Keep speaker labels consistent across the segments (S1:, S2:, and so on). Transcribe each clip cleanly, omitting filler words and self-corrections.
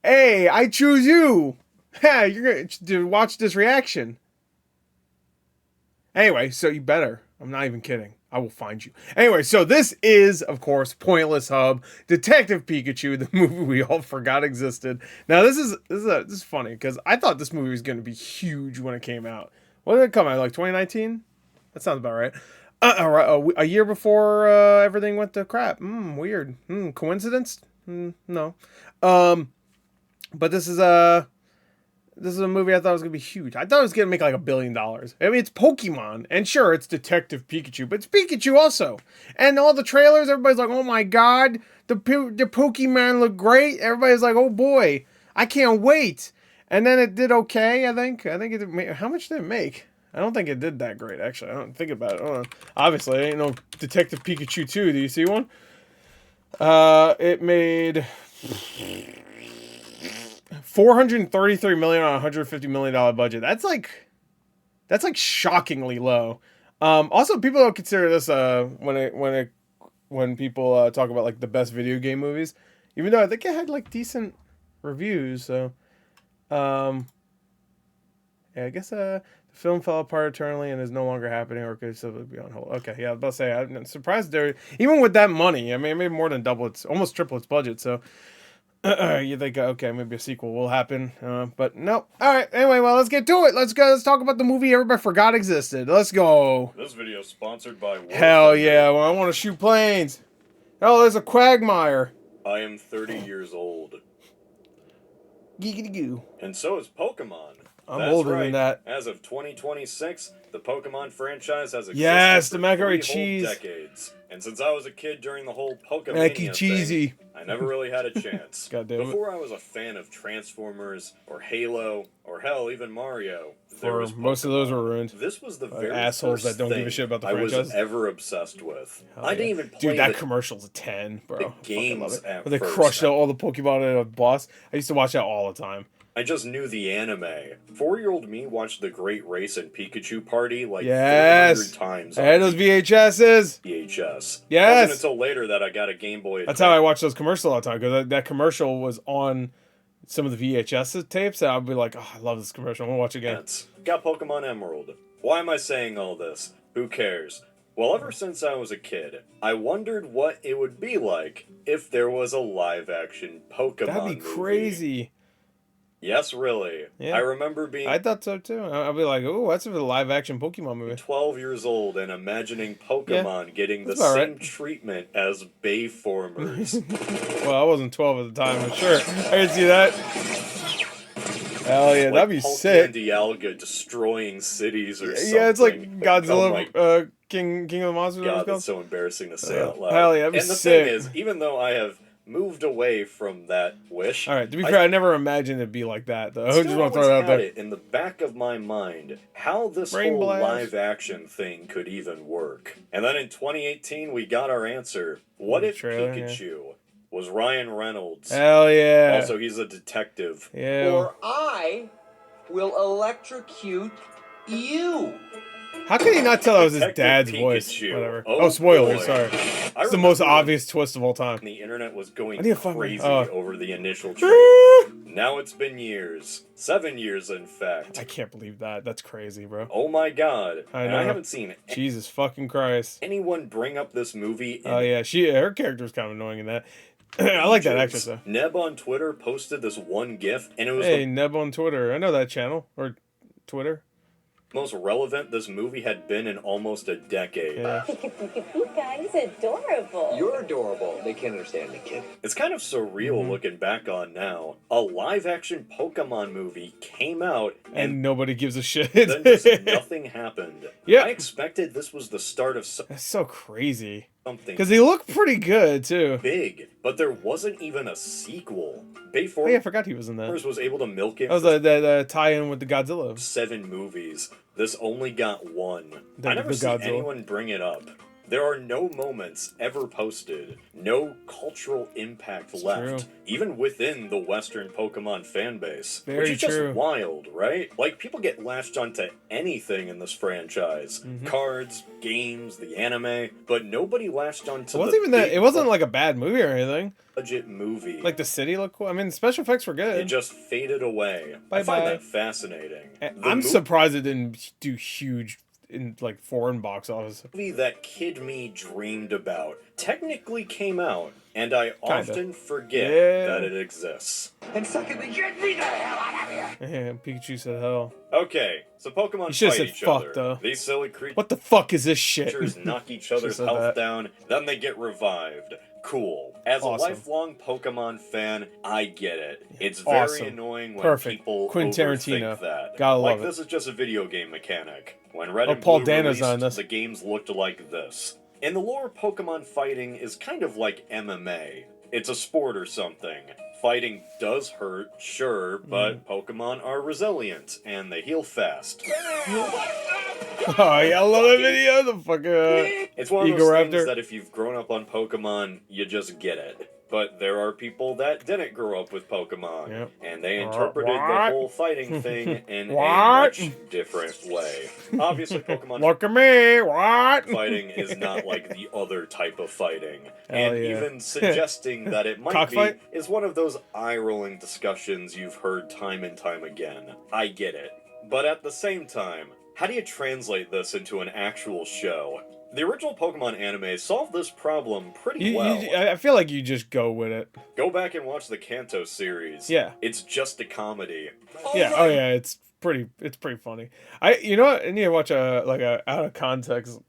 S1: Hey, I choose you. Yeah, you're going to watch this reaction. Anyway, so you better. I'm not even kidding. I will find you. Anyway, so this is, of course, PointlessHub, Detective Pikachu, the movie we all forgot existed. Now, this is funny because I thought this movie was going to be huge when it came out. When did it come out? Like 2019? That sounds about right. A year before everything went to crap. Weird. Coincidence? No. But this is a movie I thought was going to be huge. I thought it was going to make like $1 billion. I mean, it's Pokemon. And sure, it's Detective Pikachu. But it's Pikachu also. And all the trailers, everybody's like, oh my god, the Pokemon look great. Everybody's like, oh boy, I can't wait. And then it did okay, I think. How much did it make? I don't think it did that great, actually. I don't think about it. Obviously, it ain't no Detective Pikachu 2. Do you see one? It made $433 million on a $150 million budget. That's like shockingly low. Also, people don't consider this when people talk about like the best video game movies, even though I think it had like decent reviews. So, yeah, I guess the film fell apart eternally and is no longer happening, or could still be on hold. Okay, yeah, I was about to say, I'm surprised there, even with that money. I mean, it made more than double its, almost triple its budget. So. You think, okay, maybe a sequel will happen, but no. All right, anyway, well, let's get to it. Let's go. Let's talk about the movie everybody forgot existed. Let's go.
S2: This video is sponsored by
S1: Hell yeah, well, I want to shoot planes. Oh, there's a quagmire.
S2: I am 30 years old.
S1: Giggity goo.
S2: And so is Pokemon.
S1: I'm
S2: That's
S1: older
S2: right.
S1: than that.
S2: As of 2026, the Pokemon franchise has existed
S1: Yes, the
S2: for
S1: macaroni
S2: 3 whole
S1: cheese.
S2: decades. And since I was a kid during the whole Pokemon
S1: Macky cheesy.
S2: thing, I never really had a chance.
S1: God damn it.
S2: Before I was a fan of Transformers, or Halo, or hell, even Mario.
S1: Most of those were ruined.
S2: This was the very
S1: assholes
S2: first
S1: that don't
S2: thing
S1: give a shit about the
S2: I
S1: franchise.
S2: was ever obsessed with.
S1: Hell
S2: I didn't
S1: yeah.
S2: even play
S1: Dude, that commercial's a 10, bro.
S2: the
S1: I fucking
S2: games
S1: love it.
S2: at
S1: Where they
S2: first.
S1: crushed out all the Pokemon in a boss. I used to watch that all the time.
S2: I just knew the anime. 4-year-old me watched The Great Race and Pikachu Party like
S1: Yes.
S2: 400 times.
S1: I had those VHSs.
S2: VHS.
S1: Yes.
S2: It wasn't until later that I got a Game Boy Advance.
S1: That's how I watched those commercials all the time, because that commercial was on some of the VHS tapes, and I'd be like, oh, I love this commercial. I'm going to watch it again.
S2: Got Pokemon Emerald. Why am I saying all this? Who cares? Well, ever since I was a kid, I wondered what it would be like if there was a live-action Pokemon
S1: That'd be
S2: movie.
S1: crazy.
S2: Yes, really.
S1: Yeah.
S2: I remember being...
S1: I thought so, too. I'd be like, oh, that's a live-action Pokemon movie.
S2: 12 years old and imagining Pokemon getting the same treatment as Bayformers.
S1: Well, I wasn't 12 at the time, but sure. I can see that. Hell yeah,
S2: like
S1: that'd be
S2: Hulk
S1: sick.
S2: And Dialga destroying cities or something.
S1: Yeah, it's like Godzilla,
S2: oh
S1: King of the Monsters.
S2: God, that's so embarrassing to say out loud.
S1: Hell yeah, that'd be
S2: and the
S1: sick.
S2: thing is, even though I have moved away from that wish.
S1: All right, to be fair, I never imagined it'd be like that, though. I
S2: Still
S1: just want to throw that out there.
S2: it in the back of my mind how this
S1: Brain
S2: whole
S1: blast.
S2: live action thing could even work. And then in 2018, we got our answer. What if
S1: trailer,
S2: Pikachu was Ryan Reynolds?
S1: Hell yeah.
S2: Also, he's a detective.
S1: Yeah.
S3: Or I will electrocute you.
S1: How could he not tell that was his
S2: Detective
S1: dad's
S2: Pikachu.
S1: voice? Whatever.
S2: Oh,
S1: Oh, spoilers,
S2: boy.
S1: sorry.
S2: I
S1: It's the most
S2: remember
S1: obvious twist of all time.
S2: The internet was going
S1: I need to find my-
S2: crazy
S1: oh.
S2: over the initial trailer. Now it's been years. 7 years, in fact.
S1: I can't believe that. That's crazy, bro.
S2: Oh my god.
S1: I
S2: And
S1: know.
S2: I haven't seen
S1: Jesus fucking Christ.
S2: anyone bring up this movie in
S1: Oh yeah, her character was kind of annoying in that. I like that actress though.
S2: Neb on Twitter posted this one GIF, and it was
S1: Hey, Neb on Twitter. I know that channel. Or Twitter.
S2: the most relevant this movie had been in almost a decade.
S1: Yeah.
S4: Pika, he's adorable.
S3: You're adorable. They can't understand me, kid.
S2: It's kind of surreal looking back on now. A live-action Pokemon movie came out,
S1: And nobody gives a shit.
S2: then just nothing happened.
S1: Yeah.
S2: I expected this was the start of
S1: That's so crazy.
S2: something
S1: Because they look pretty good, too.
S2: big, but there wasn't even a sequel.
S1: Oh yeah, I forgot he was in that.
S2: was able to milk it
S1: That was
S2: for
S1: the tie-in with the Godzilla.
S2: 7 movies. This only got 1.
S1: The-
S2: I never
S1: the
S2: see
S1: Godzilla.
S2: anyone bring it up. There are no moments ever posted, no cultural impact left,
S1: true.
S2: even within the Western Pokemon fanbase.
S1: Very
S2: which is
S1: true.
S2: just wild, right? Like, people get latched onto anything in this franchise.
S1: Mm-hmm.
S2: Cards, games, the anime, but nobody latched onto
S1: It wasn't even that.
S2: big
S1: It wasn't like a bad movie or anything.
S2: budget movie.
S1: Like the city looked cool. I mean, the special effects were good.
S2: It just faded away. I
S1: Bye-bye.
S2: find that fascinating.
S1: I'm surprised it didn't do huge in like foreign box office.
S2: Movie that kid me dreamed about technically came out, and I often forget that it exists.
S3: And secondly, get me the hell out of here!
S1: Yeah, Pikachu said hell.
S2: Okay, so Pokemon
S1: You should've
S2: fight
S1: said
S2: each
S1: fuck,
S2: other.
S1: though.
S2: These silly creatures
S1: What the fuck is this shit?
S2: knock each other's
S1: said
S2: health
S1: that.
S2: down, then they get revived. Cool. As
S1: Awesome.
S2: a lifelong Pokemon fan, I get it. It's very
S1: Awesome.
S2: annoying when
S1: Perfect.
S2: people
S1: Quentin
S2: overthink
S1: Tarantino.
S2: that.
S1: Gotta
S2: like,
S1: love it.
S2: this is just a video game mechanic. When Red
S1: Oh,
S2: and
S1: Paul
S2: Blue
S1: Dano's
S2: released,
S1: on this.
S2: the games looked like this. In the lore, Pokemon fighting is kind of like MMA. It's a sport or something. Fighting does hurt, sure, but Pokemon are resilient, and they heal fast.
S1: Oh yeah, I love that video. The fuck.
S2: It's one of
S1: Eagle
S2: those
S1: Raptor?
S2: things that if you've grown up on Pokemon, you just get it. But there are people that didn't grow up with Pokemon,
S1: Yep.
S2: and they interpreted the
S1: What?
S2: whole fighting thing in a
S1: What?
S2: much different way. Obviously, Pokemon
S1: Look at me. What?
S2: fighting is not like the other type of fighting.
S1: Hell
S2: And
S1: yeah.
S2: even suggesting that it might be
S1: Cockfight?
S2: is one of those eye-rolling discussions you've heard time and time again. I get it. But at the same time, how do you translate this into an actual show? The original Pokemon anime solved this problem pretty well.
S1: I feel like you just go with it.
S2: Go back and watch the Kanto series.
S1: Yeah.
S2: It's just a comedy.
S1: Yeah. Oh yeah. It's pretty funny. You know what? I need to watch a out of context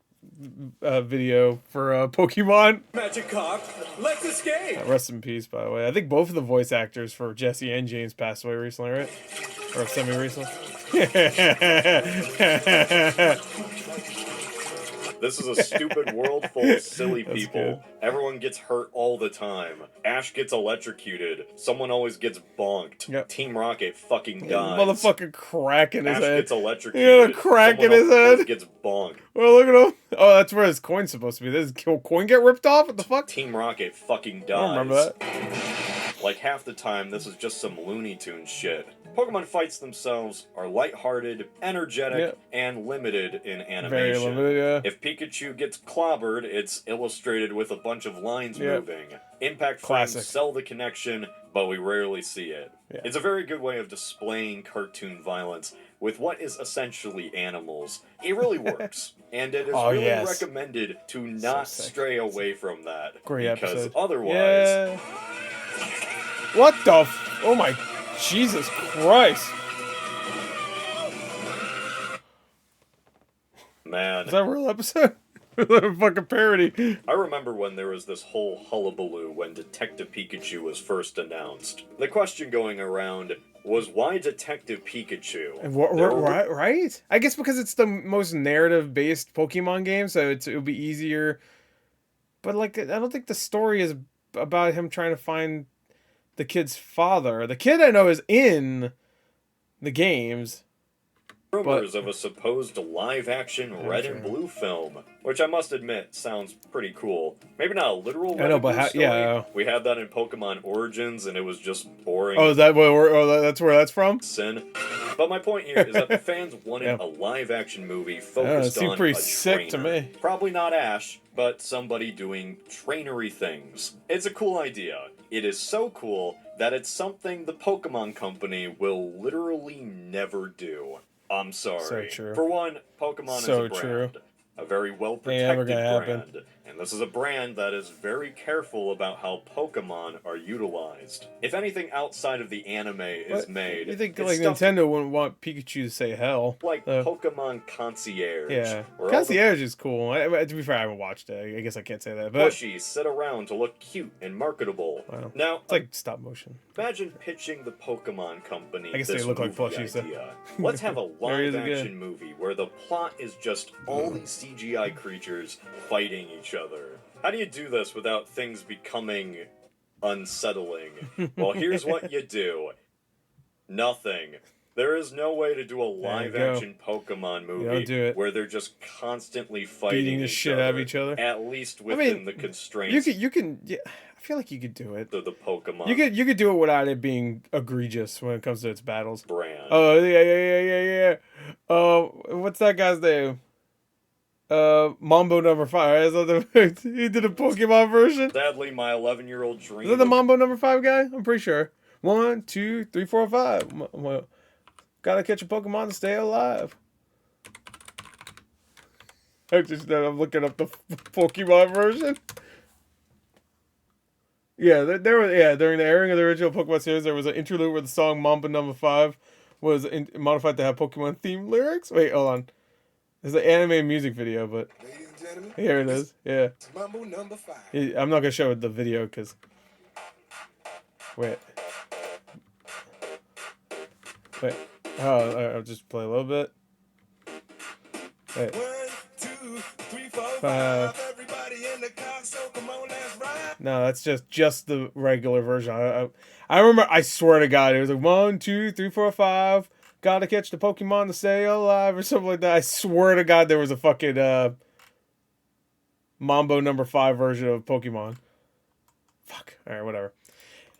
S1: video for Pokemon.
S5: Magic cock, let's escape!
S1: Rest in peace, by the way. I think both of the voice actors for Jesse and James passed away recently, right? Or semi-recently.
S2: This is a stupid world full of silly
S1: That's
S2: people.
S1: good.
S2: Everyone gets hurt all the time. Ash gets electrocuted. Someone always gets bonked.
S1: Yep.
S2: Team Rocket fucking dies.
S1: Motherfucker crack in his
S2: Ash
S1: head.
S2: gets electrocuted.
S1: Yeah, a crack in
S2: Someone
S1: his
S2: always
S1: head.
S2: gets bonked.
S1: Oh, look at him. Oh, that's where his coin's supposed to be. Does his coin get ripped off? What the fuck?
S2: Team Rocket fucking dies.
S1: I don't remember that.
S2: Like, half the time, this is just some Looney Tunes shit. Pokemon fights themselves are lighthearted, energetic, and limited in animation.
S1: Very limited, yeah.
S2: If Pikachu gets clobbered, it's illustrated with a bunch of lines
S1: Yeah.
S2: moving. Impact
S1: Classic.
S2: frames sell the connection, but we rarely see it.
S1: Yeah.
S2: It's a very good way of displaying cartoon violence with what is essentially animals. It really works, and it is
S1: Oh,
S2: really
S1: yes.
S2: recommended to not
S1: sick.
S2: stray away from that.
S1: Great
S2: because
S1: episode.
S2: otherwise,
S1: Yeah. What the oh my Jesus Christ.
S2: man.
S1: Is that a real episode? A fucking parody.
S2: I remember when there was this whole hullabaloo when Detective Pikachu was first announced. The question going around was, why Detective Pikachu? There were-
S1: Right? I guess because it's the most narrative-based Pokemon game, so it'll be easier. But like, I don't think the story is about him trying to find the kid's father. The kid I know is in the games.
S2: rumors of a supposed live-action Red and
S1: true.
S2: Blue film, which I must admit sounds pretty cool. Maybe not a literal Red
S1: know,
S2: and
S1: but
S2: Blue
S1: how-
S2: story.
S1: yeah.
S2: We had that in Pokemon Origins, and it was just boring.
S1: Oh, is that that's where that's from?
S2: Sin. But my point here is that the fans wanted
S1: Yeah.
S2: a live-action movie
S1: it
S2: focused
S1: seemed
S2: on
S1: pretty
S2: a
S1: sick to
S2: trainer.
S1: me.
S2: Probably not Ash, but somebody doing trainery things. It's a cool idea. It is so cool that it's something the Pokemon Company will literally never do. I'm sorry.
S1: So true.
S2: For one, Pokemon
S1: So
S2: is a brand.
S1: true.
S2: A very
S1: Ain't
S2: well-protected
S1: never gonna happen.
S2: brand. And this is a brand that is very careful about how Pokemon are utilized. If anything outside of the anime is
S1: What?
S2: made,
S1: You think
S2: it's
S1: like
S2: stuff
S1: Nintendo wouldn't want Pikachu to say hell?
S2: like Pokemon Concierge.
S1: Yeah,
S2: where all the
S1: Concierge is cool. To be fair, I haven't watched it. I guess I can't say that, but
S2: plushies sit around to look cute and marketable.
S1: Wow.
S2: Now,
S1: it's like stop motion.
S2: imagine pitching the Pokemon Company
S1: I guess
S2: this
S1: they look like
S2: movie
S1: plushies, though.
S2: idea. Let's have a
S1: There is a
S2: live-action movie where the plot is just all these CGI creatures fighting each other. How do you do this without things becoming unsettling? Well, here's what you do. Nothing. There is no way to do a
S1: There you
S2: live-action Pokemon movie
S1: do it.
S2: where they're just constantly fighting
S1: Beating the shit out of each other.
S2: At least within the constraints
S1: You can. Yeah, I feel like you could do it.
S2: of the Pokemon
S1: You could do it without it being egregious when it comes to its battles.
S2: brand.
S1: Oh yeah. What's that guy's name? Mambo number 5. Is that he did a Pokemon version.
S2: Sadly, my 11-year-old dream.
S1: Is that the Mambo number 5 guy? I'm pretty sure. 1, 2, 3, 4, 5. Gotta catch a Pokemon to stay alive. I'm looking up the Pokemon version. Yeah, there was during the airing of the original Pokemon series, there was an interlude where the song Mambo number 5 was modified to have Pokemon themed lyrics. Wait, hold on. It's an anime music video, but
S6: Ladies and gentlemen,
S1: here it is. Yeah.
S6: it's Mambo number 5.
S1: I'm not gonna show the video because. Wait. Oh, I'll just play a little bit. Wait.
S6: 1, 2, 3, 4,
S1: 5.
S6: 5. Everybody in the car, so come on, let's ride.
S1: No, that's just the regular version. I remember. I swear to God, it was like 1, 2, 3, 4, 5. Gotta catch the Pokemon to stay alive or something like that. I swear to God, there was a fucking Mambo number 5 version of Pokemon. Fuck. All right, whatever.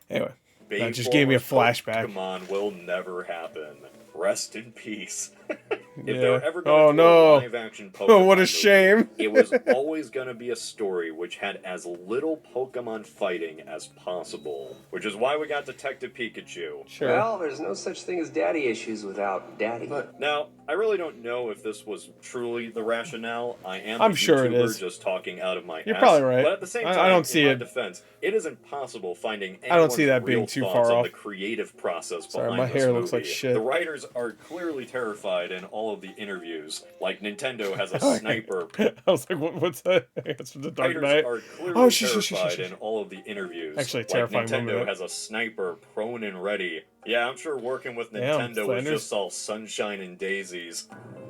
S1: Anyway, that just gave me a flashback.
S2: Pokemon will never happen. Rest in peace. If
S1: Yeah.
S2: they're ever
S1: Oh,
S2: going to do
S1: no.
S2: a live-action Pokemon
S1: Oh, what a
S2: movie,
S1: shame.
S2: it was always going to be a story which had as little Pokemon fighting as possible. Which is why we got Detective Pikachu.
S1: Sure.
S7: Well, there's no such thing as daddy issues without daddy.
S2: Now, I really don't know if this was truly the rationale. I'm
S1: I'm
S2: a
S1: sure it
S2: YouTuber
S1: is.
S2: just talking out of my
S1: You're
S2: ass.
S1: probably right.
S2: But at the same time,
S1: I don't see
S2: in my
S1: it.
S2: defense, it is impossible finding
S1: I don't see
S2: anyone's
S1: that being
S2: real
S1: too
S2: thoughts
S1: far
S2: on
S1: off.
S2: the creative process
S1: Sorry,
S2: behind
S1: my
S2: this
S1: hair looks like
S2: movie.
S1: shit.
S2: The writers are clearly terrified in all of the interviews. Like Nintendo has a sniper.
S1: I was like, what's that? It's from the Dark
S2: Writers
S1: Knight.
S2: are clearly
S1: Oh, shh.
S2: terrified in all of the interviews.
S1: Actually, a
S2: like
S1: terrifying
S2: Nintendo
S1: moment.
S2: has a sniper prone and ready. Yeah, I'm sure working with
S1: Damn,
S2: Nintendo was
S1: Flanders.
S2: just all sunshine and daisies.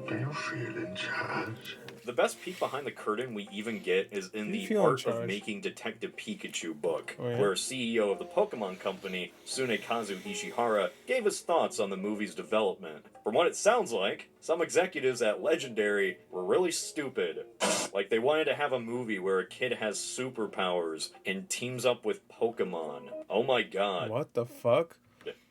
S3: Do you feel in charge?
S2: The best peek behind the curtain we even get is in
S1: You
S2: the
S1: feel in
S2: Art of
S1: charge.
S2: Making Detective Pikachu book,
S1: Oh, yeah?
S2: where CEO of the Pokemon Company, Tsunekazu Ishihara, gave his thoughts on the movie's development. From what it sounds like, some executives at Legendary were really stupid. Like they wanted to have a movie where a kid has superpowers and teams up with Pokemon. Oh my god.
S1: What the fuck?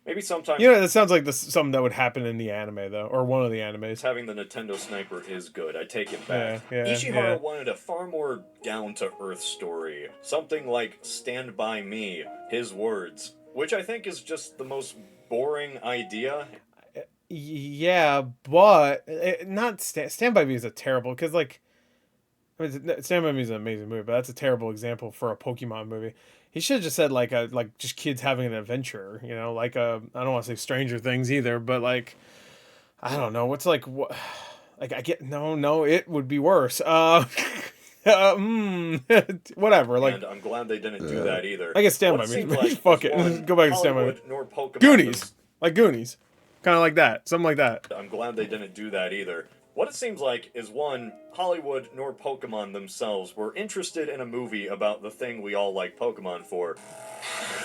S2: Maybe sometimes
S1: You know, that sounds like something that would happen in the anime, though, or one of the animes.
S2: having the Nintendo Sniper is good. I take it back.
S1: Yeah,
S2: Ishihara
S1: yeah.
S2: wanted a far more down-to-earth story. Something like Stand By Me, his words. Which I think is just the most boring idea.
S1: Yeah, but not Stand By Me is a terrible, because, like, I mean, Stand By Me is an amazing movie, but that's a terrible example for a Pokemon movie. He should have just said, like just kids having an adventure, you know, like, I don't want to say Stranger Things either, but, like, I don't know, what's, like, what, like, I get, no, it would be worse. Whatever, like,
S2: And I'm glad they didn't do that either.
S1: I guess Stand
S2: What
S1: By Me.
S2: seemed like
S1: Fuck
S2: was
S1: it,
S2: one,
S1: go back to Stand By Me.
S2: Hollywood nor Pokemon
S1: Goonies, like Goonies, kind of like that, something like that.
S2: I'm glad they didn't do that either. What it seems like is one, Hollywood nor Pokemon themselves were interested in a movie about the thing we all like Pokemon for.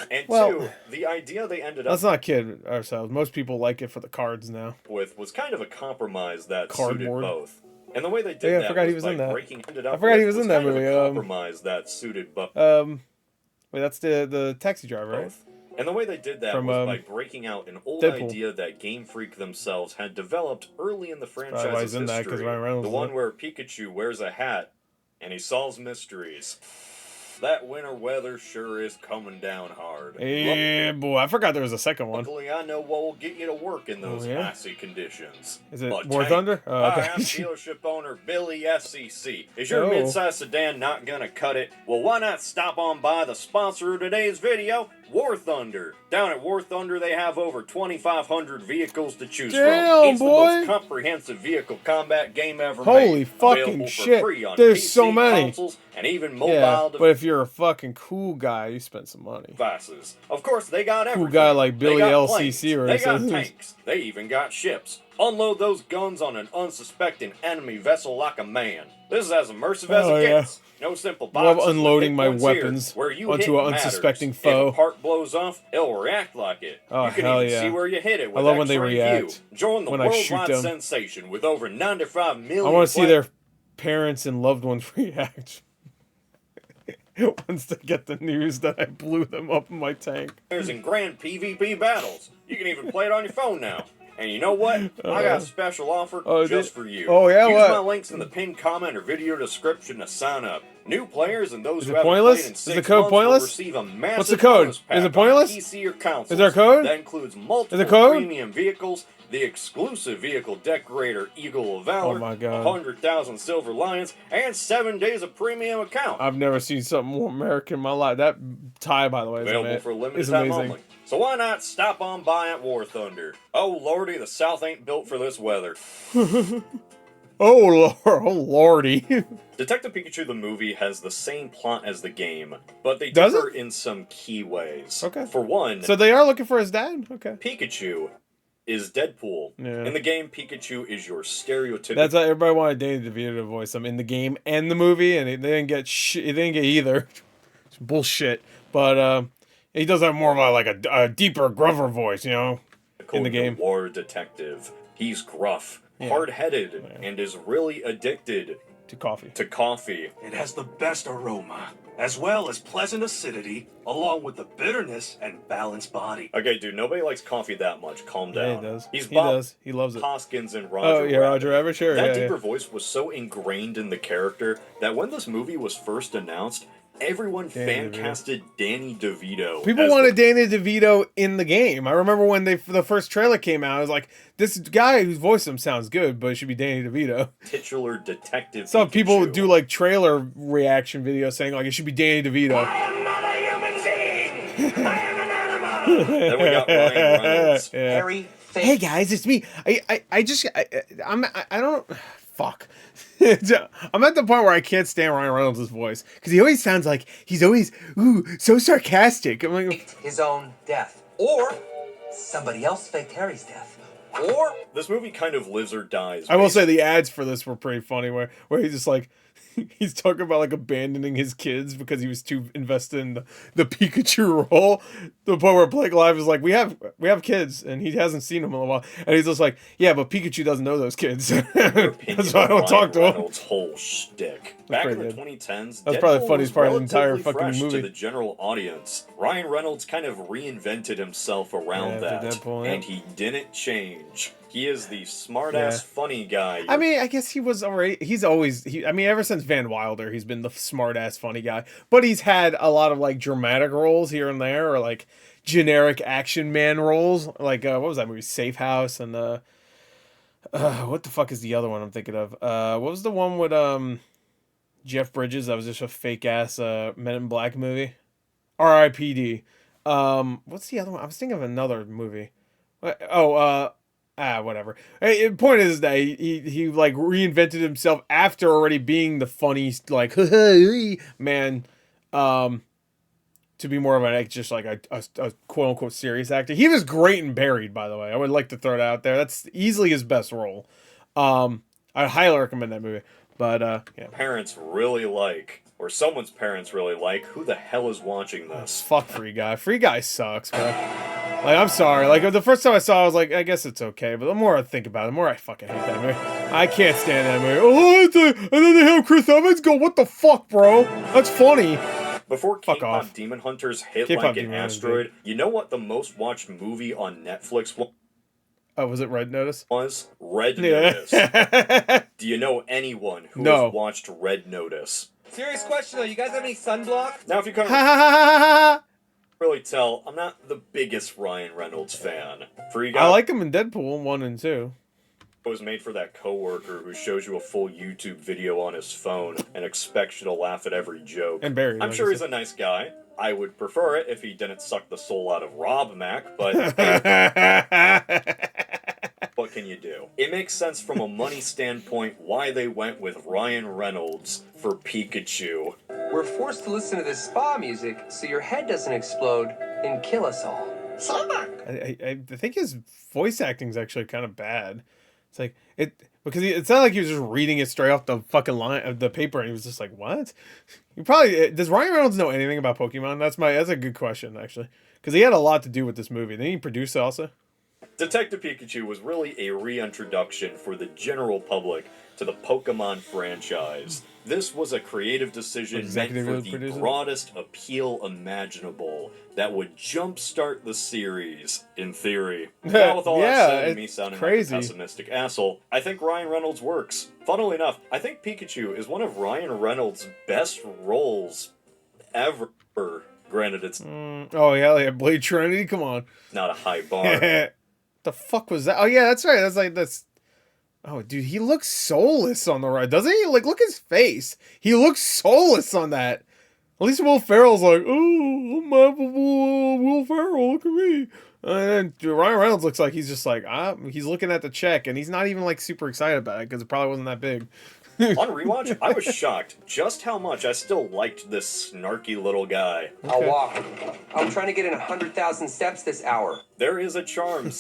S2: And
S1: Well,
S2: two, the idea they ended
S1: Let's
S2: up
S1: not kid ourselves. Most people like it for the cards now.
S2: with was kind of a compromise that suited
S1: Cardboard.
S2: both. And the way they did
S1: Yeah, I
S2: that
S1: forgot he
S2: was
S1: was
S2: by
S1: in that.
S2: breaking ended up
S1: I forgot he
S2: with
S1: was in that
S2: kind of a
S1: movie,
S2: compromise that suited both.
S1: Wait, that's the taxi driver, right?
S2: And the way they did that
S1: From,
S2: was by breaking out an old
S1: Deadpool.
S2: idea that Game Freak themselves had developed early in the
S1: why
S2: franchise's
S1: he's in that, 'cause
S2: history.
S1: Ryan Reynolds
S2: The
S1: is
S2: one
S1: in it.
S2: where Pikachu wears a hat and he solves mysteries. That winter weather sure is coming down hard.
S1: Yeah, boy, I forgot there was a second one.
S2: Luckily, I know what will get you to work in those
S1: yeah?
S2: icy conditions.
S1: Is it
S2: But
S1: War
S2: tank,
S1: Thunder? Oh, okay.
S2: Hi, I'm dealership owner Billy SCC. Is your
S1: Oh.
S2: midsize sedan not gonna cut it? Well, why not stop on by the sponsor of today's video, War Thunder. Down at War Thunder, they have over 2,500 vehicles to choose
S1: Damn,
S2: from. It's
S1: boy.
S2: the most comprehensive vehicle combat game ever
S1: Holy
S2: made.
S1: fucking
S2: Available for
S1: shit.
S2: free on
S1: There's
S2: PC,
S1: so many.
S2: consoles, and even mobile
S1: Yeah, but if you're a fucking cool guy, you spend some money.
S2: devices. Of course, they got everything.
S1: Cool guy like Billy
S2: They got
S1: LCC
S2: planes,
S1: or
S2: they
S1: something.
S2: got tanks. They even got ships. Unload those guns on an unsuspecting enemy vessel like a man. This is as immersive as it gets. No simple
S1: Love
S2: boxes.
S1: unloading
S2: with
S1: my
S2: hit points here.
S1: weapons
S2: Where you
S1: onto
S2: hit
S1: an unsuspecting
S2: matters.
S1: foe.
S2: If a part blows off, it'll react like it.
S1: Oh,
S2: you can
S1: hell
S2: even
S1: yeah.
S2: see where you hit it with
S1: I love when they
S2: X-ray
S1: react
S2: view. Join the
S1: when I shoot
S2: worldwide
S1: them.
S2: sensation with over 95 million.
S1: I want to see their parents and loved ones react once they get the news that I blew them up in my tank.
S2: There's in grand PvP battles. You can even play it on your phone now. And you know what? I got a special offer just for you.
S1: Oh, yeah,
S2: Use
S1: what?
S2: my links in the pinned comment or video description to sign up. New players and those
S1: Is
S2: who
S1: it
S2: haven't
S1: pointless?
S2: played in
S1: Is
S2: 6
S1: the code
S2: months
S1: pointless?
S2: will receive a massive
S1: What's the code?
S2: bonus pack
S1: Is it
S2: on
S1: pointless?
S2: PC or consoles.
S1: Is there a code?
S2: That includes multiple
S1: Is there a code?
S2: premium vehicles, the exclusive vehicle decorator Eagle of Valor,
S1: Oh my God.
S2: 100,000 silver lions, and 7 days of premium account.
S1: I've never seen something more American in my life. That tie, by the way,
S2: Available for limited
S1: is
S2: time
S1: amazing.
S2: only. So why not stop on by at War Thunder? Oh lordy, the South ain't built for this weather.
S1: Oh lord, oh lordy.
S2: Detective Pikachu the movie has the same plot as the game, but they
S1: Does
S2: differ in some key ways.
S1: Okay.
S2: For one,
S1: So they are looking for his dad? Okay.
S2: Pikachu is Deadpool.
S1: Yeah.
S2: In the game, Pikachu is your stereotypical.
S1: That's how everybody wanted Danny DeVito to voice him in the game and the movie, and they didn't get they didn't get either. It's bullshit. But he does have more of a deeper, gruffer voice, you know, in the game.
S2: War detective. He's gruff, hard-headed, and is really addicted
S1: to coffee.
S5: It has the best aroma, as well as pleasant acidity, along with the bitterness and balanced body.
S2: Okay, dude, nobody likes coffee that much. Calm down.
S1: Yeah, he does.
S2: He's
S1: He
S2: Bob
S1: does. He loves it.
S2: Hoskins and Roger
S1: Oh, yeah,
S2: Rabbit.
S1: Roger Rabbit, sure.
S2: That
S1: yeah,
S2: deeper voice was so ingrained in the character that when this movie was first announced, everyone fan-casted Danny DeVito.
S1: People wanted Danny DeVito in the game. I remember when the first trailer came out, I was like, this guy who's voiced him sounds good, but it should be Danny DeVito.
S2: Titular detective
S1: Some
S2: Pikachu.
S1: people do like trailer reaction videos saying like it should be Danny DeVito.
S5: I am not a human being! I am an animal!
S2: Then we got Ryan Reynolds.
S1: Yeah.
S7: Harry,
S1: Hey guys, it's me. I don't fuck. I'm at the point where I can't stand Ryan Reynolds' voice because he always sounds like he's always so sarcastic. I'm like,
S7: faked his own death. Or somebody else faked Harry's death. Or
S2: This movie kind of lives or dies.
S1: I will say the ads for this were pretty funny where he's just like he's talking about like abandoning his kids because he was too invested in the Pikachu role. The point where Blake Live is like, we have kids and he hasn't seen them in a while, and he's just like, yeah, but Pikachu doesn't know those kids. That's why I don't talk to him.
S2: Reynolds' whole shtick. Back in the
S1: pretty
S2: 2010s,
S1: That's probably the
S2: Deadpool
S1: funniest
S2: was
S1: part of the entire
S2: relatively
S1: fucking
S2: fresh
S1: movie.
S2: to the general audience. Ryan Reynolds kind of reinvented himself around
S1: Yeah,
S2: that,
S1: Deadpool, yeah.
S2: and he didn't change. He is the smart-ass, funny guy.
S1: I mean, I guess he was already. He's always. I mean, ever since Van Wilder, he's been the smart-ass, funny guy. But he's had a lot of like dramatic roles here and there, or like generic action man roles. Like what was that movie? Safe House and what the fuck is the other one I'm thinking of? What was the one with Jeff Bridges? That was just a fake ass Men in Black movie. R.I.P.D. What's the other one? I was thinking of another movie. Whatever. Hey, point is that he like reinvented himself after already being the funny like man, to be more of an just like a quote unquote serious actor. He was great in Buried, by the way. I would like to throw it out there. That's easily his best role. I highly recommend that movie. But yeah.
S2: Parents really like, or someone's parents really like, who the hell is watching this?
S1: Fuck Free Guy. Free Guy sucks, man. Like, I'm sorry. Like, the first time I saw it, I was like, I guess it's okay. But the more I think about it, the more I fucking hate that movie. I can't stand that movie. And then they have Chris Evans go, what the fuck, bro? That's funny.
S2: Before
S1: Fuck
S2: K-pop
S1: off.
S2: Demon Hunters hit
S1: K-pop
S2: like an
S1: Demon Hunters,
S2: asteroid, you know what the most watched movie on Netflix
S1: Was it Red Notice?
S2: was? Red
S1: Yeah.
S2: Notice. Do you know anyone who
S1: No.
S2: has watched Red Notice?
S8: Serious question though, you guys have any sunblock?
S2: Now, if you kind
S1: Ha
S2: of
S1: ha ha ha ha!
S2: really tell, I'm not the biggest Ryan Reynolds fan. Free Guy
S1: I like him in Deadpool 1 and 2.
S2: was made for that coworker who shows you a full YouTube video on his phone and expects you to laugh at every joke.
S1: And Barry.
S2: I'm
S1: like
S2: sure
S1: I
S2: he's a nice guy. I would prefer it if he didn't suck the soul out of Rob Mac, but
S1: said.
S2: what can you do? It makes sense from a money standpoint why they went with Ryan Reynolds for Pikachu.
S9: We're forced to listen to this spa music so your head doesn't explode and kill us all.
S1: I think his voice acting is actually kind of bad. It's like because it sounded like he was just reading it straight off the fucking line of the paper, and he was just like, "What?" He probably does. Ryan Reynolds know anything about Pokemon? That's a good question actually, because he had a lot to do with this movie. Didn't he produce it also?
S2: Detective Pikachu was really a reintroduction for the general public to the Pokemon franchise. This was a creative decision meant for the broadest appeal imaginable that would jumpstart the series, in theory. Now, with all that said, and me sounding like a pessimistic asshole, I think Ryan Reynolds works. Funnily enough, I think Pikachu is one of Ryan Reynolds' best roles ever. Granted, it's...
S1: oh, yeah, like Blade Trinity? Come on.
S2: Not a high bar.
S1: The fuck was that? Oh, yeah, that's right. That's... Oh, dude, he looks soulless on the right, doesn't he? Like, look at his face. He looks soulless on that. At least Will Ferrell's like, oh, I'm Will Ferrell, look at me. And then Ryan Reynolds looks like he's just like, he's looking at the check, and he's not even, like, super excited about it, because it probably wasn't that big.
S2: On rewatch, I was shocked just how much I still liked this snarky little guy.
S9: Okay. I'll walk. I'm trying to get in 100,000 steps this hour.
S2: There is a charm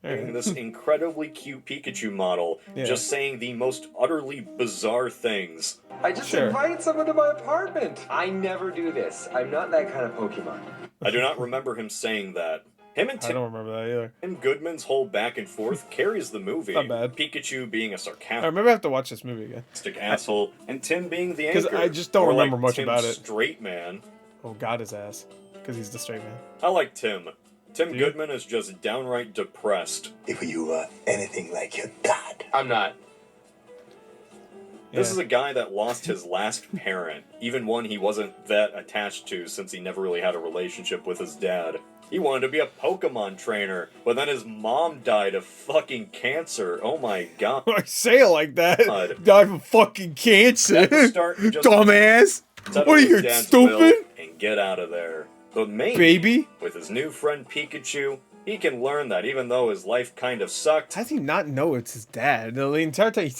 S2: this incredibly cute Pikachu model just saying the most utterly bizarre things.
S9: I just invited someone to my apartment. I never do this. I'm not that kind of Pokemon.
S2: I do not remember him saying that. Him and Tim,
S1: I don't remember that either.
S2: Tim Goodman's whole back and forth carries the movie.
S1: Not bad.
S2: Pikachu being a sarcastic
S1: I maybe I have to watch this movie again.
S2: Asshole, and Tim being the anchor.
S1: Because I just don't remember much
S2: Tim's
S1: about it.
S2: Straight man.
S1: Oh, God, his ass. Because he's the straight man.
S2: I like Tim. Tim Goodman is just downright depressed.
S3: If you were anything like your dad.
S9: I'm not.
S2: This is a guy that lost his last parent, even one he wasn't that attached to since he never really had a relationship with his dad. He wanted to be a Pokemon trainer, but then his mom died of fucking cancer. Oh my god.
S1: I say it like that. Died of fucking cancer. Dumbass. What are you, stupid?
S2: And get out of there. But maybe, with his new friend Pikachu, he can learn that even though his life kind of sucked.
S1: How does he not know it's his dad? The entire time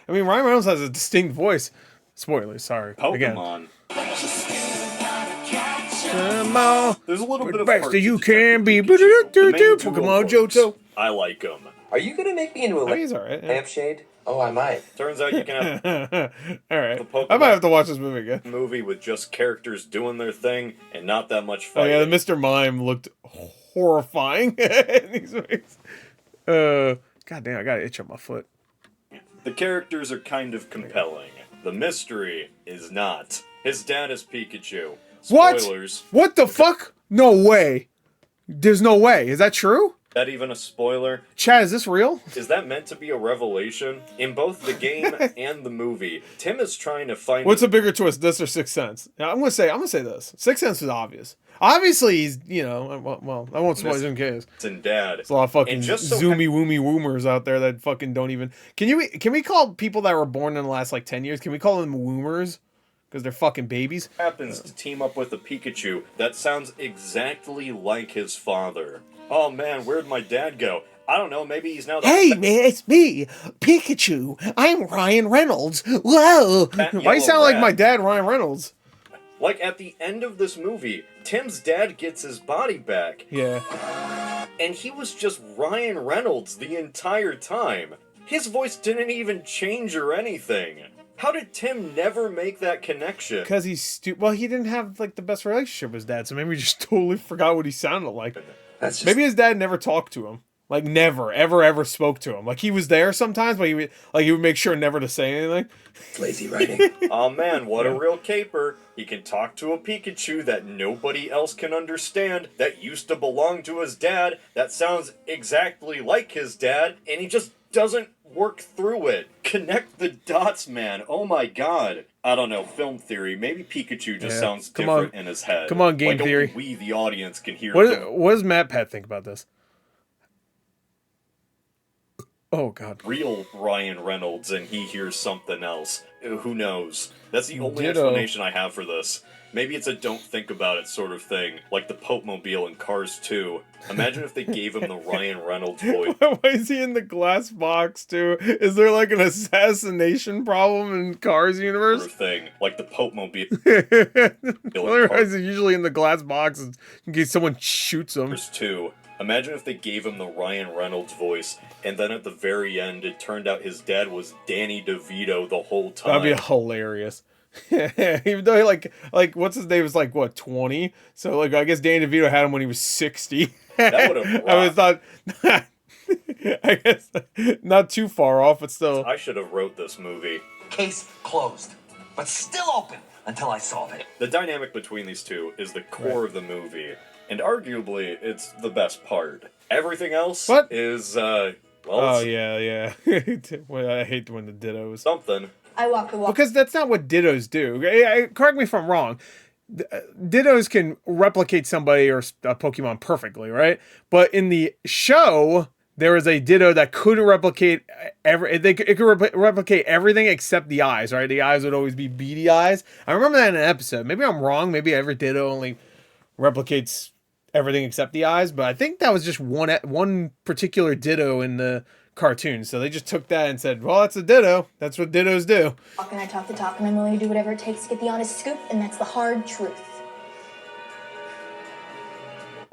S1: Ryan Reynolds has a distinct voice. Spoilers, sorry.
S2: Pokemon.
S1: Come on.
S2: There's a little bit of
S1: best you can be. Pokemon Johto.
S2: I like him.
S9: Are you gonna make me into a
S1: he's alright.
S9: lampshade? Oh, I might.
S2: Turns out you can have
S1: alright. I might have to watch this movie again.
S2: Movie with just characters doing their thing and not that much
S1: fighting. Oh yeah, the Mr. Mime looked horrifying in these movies. God damn, I got an itch on my foot.
S2: The characters are kind of compelling. The mystery is not. His dad is Pikachu. Spoilers.
S1: What the fuck? No way. There's no way. Is that true?
S2: That even a spoiler?
S1: Chad, is this real?
S2: Is that meant to be a revelation? In both the game and the movie, Tim is trying to find...
S1: What's a bigger twist, this or Sixth Sense? Now, I'm gonna say this. Sixth Sense is obvious. Obviously, he's, well, I won't spoil it in case.
S2: It's in dad.
S1: There's a lot of fucking zoomy woomy woomers out there that fucking don't even... Can we call people that were born in the last, 10 years, can we call them woomers? Because they're fucking babies?
S2: Happens to team up with a Pikachu that sounds exactly like his father. Oh man, where'd my dad go? I don't know, maybe he's now the...
S1: Hey man, it's me, Pikachu. I'm Ryan Reynolds. Whoa! Why you sound like my dad, Ryan Reynolds?
S2: Like at the end of this movie, Tim's dad gets his body back.
S1: Yeah.
S2: And he was just Ryan Reynolds the entire time. His voice didn't even change or anything. How did Tim never make that connection?
S1: Because he's stupid. Well, he didn't have the best relationship with his dad, so maybe he just totally forgot what he sounded like. Maybe his dad never talked to him. Never, ever spoke to him. He was there sometimes, but he would make sure never to say anything.
S9: Lazy writing.
S2: Oh man, what a real caper. He can talk to a Pikachu that nobody else can understand, that used to belong to his dad, that sounds exactly like his dad, and he just doesn't work through it. Connect the dots, man. Oh my god. I don't know, film theory. Maybe Pikachu just sounds different in his head.
S1: Come on, game theory.
S2: We, the audience, can hear
S1: what does Matt Pat think about this? Oh God.
S2: real Ryan Reynolds and he hears something else. Who knows? That's the only
S1: Ditto.
S2: explanation I have for this. Maybe it's a don't think about it sort of thing, like the Pope Mobile in Cars 2. Imagine if they gave him the Ryan Reynolds voice.
S1: Why is he in the glass box too? Is there like an assassination problem in Cars universe?
S2: Thing, like the Pope Mobile.
S1: Otherwise, he's usually in the glass box in case someone shoots him.
S2: Cars 2. Imagine if they gave him the Ryan Reynolds voice, and then at the very end, it turned out his dad was Danny DeVito the whole time.
S1: That'd be hilarious. Even though he like what's his name was like what 20, so like I guess Danny DeVito had him when he was 60.
S2: That would have.
S1: I was not. I guess not too far off, but still.
S2: I should have wrote this movie.
S7: Case closed, but still open until I solve it.
S2: The dynamic between these two is the core of the movie, and arguably it's the best part. Everything else is
S1: oh yeah. Well, I hate when the Dittos.
S2: Something.
S4: I walk the walk.
S1: Because that's not what Dittos do. Correct me if I'm wrong. Dittos can replicate somebody or a Pokemon perfectly, right? But in the show, there is a Ditto that couldn't replicate it could replicate everything except the eyes, right? The eyes would always be beady eyes. I remember that in an episode. Maybe I'm wrong. Maybe every Ditto only replicates everything except the eyes. But I think that was just one particular Ditto in the cartoon. So they just took that and said, well, that's a Ditto. That's what Dittos do.
S4: And I talk the talk, and I'm willing to do whatever it takes to get the honest scoop, and that's the hard truth.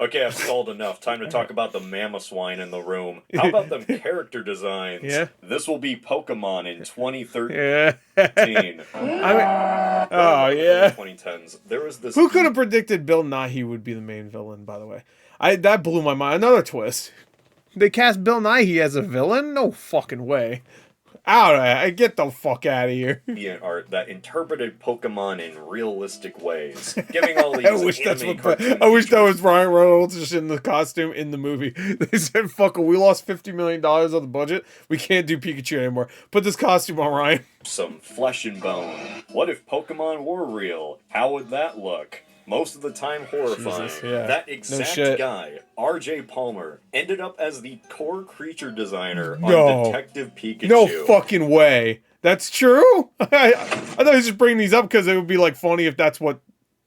S2: Okay, I've stalled enough. Time to talk about the Mamoswine in the room. How about them character designs?
S1: Yeah.
S2: This will be Pokemon in 2013.
S1: Yeah.
S2: Oh,
S1: yeah.
S2: 2010s. There was this.
S1: Who could have predicted Bill Nighy would be the main villain, by the way? That blew my mind. Another twist. They cast Bill Nighy as a villain? No fucking way. Get the fuck out of here.
S2: Art that interpreted Pokemon in realistic ways, giving all these.
S1: I wish that was Ryan Reynolds just in the costume in the movie. They said, "Fuck it, we lost $50 million of the budget. We can't do Pikachu anymore. Put this costume on, Ryan."
S2: Some flesh and bone. What if Pokemon were real? How would that look? Most of the time horrifying.
S1: Jesus, yeah.
S2: That exact guy, R.J. Palmer, ended up as the core creature designer on Detective Pikachu.
S1: No fucking way. That's true? I thought he was just bringing these up because it would be like funny if that's what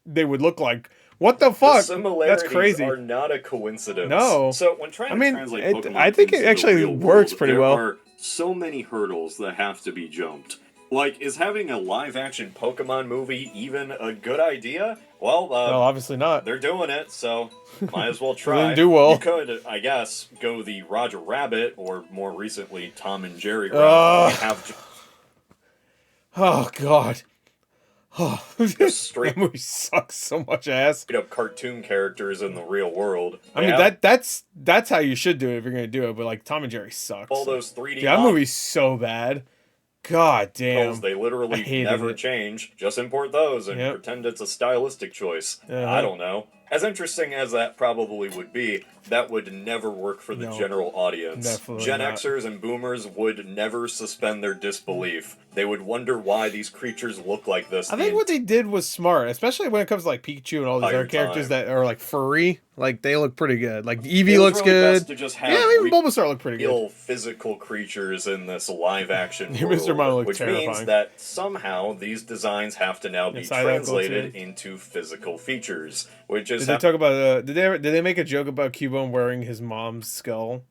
S1: they would look like. What the fuck?
S2: The similarities
S1: That's crazy.
S2: are not a coincidence.
S1: No.
S2: So when trying to translate Pokemon,
S1: I think it
S2: into
S1: actually
S2: the real
S1: works
S2: world,
S1: pretty
S2: there
S1: well.
S2: are so many hurdles that have to be jumped. Like, is having a live-action Pokemon movie even a good idea? Well,
S1: no, obviously not.
S2: They're doing it, so might as well try.
S1: Didn't do well.
S2: You could, I guess, go the Roger Rabbit, or more recently, Tom and Jerry route.
S1: Oh, God. Oh,
S2: straight
S1: that movie sucks so much ass.
S2: Straight up cartoon characters in the real world.
S1: I mean, that's how you should do it if you're going to do it, but, like, Tom and Jerry sucks.
S2: All those 3D
S1: that movie's so bad. God damn.
S2: They literally never change. Just import those and pretend it's a stylistic choice. I don't know. As interesting as that probably would be, that would never work for the general audience.
S1: Definitely
S2: Gen
S1: not.
S2: Xers and Boomers would never suspend their disbelief. They would wonder why these creatures look like this.
S1: I think what they did was smart, especially when it comes to like Pikachu and all these other characters that are like furry. Like they look pretty good. Like Eevee looks
S2: really
S1: good.
S2: Best to just have
S1: even Bulbasaur looked pretty
S2: real
S1: good.
S2: physical creatures in this live action
S1: Mr.
S2: world,
S1: Mime looked
S2: which
S1: terrifying.
S2: means that somehow these designs have to now be
S1: Yes, I like those
S2: translated
S1: too.
S2: into physical features, which is
S1: Did they talk about? Did they make a joke about Cubone wearing his mom's skull?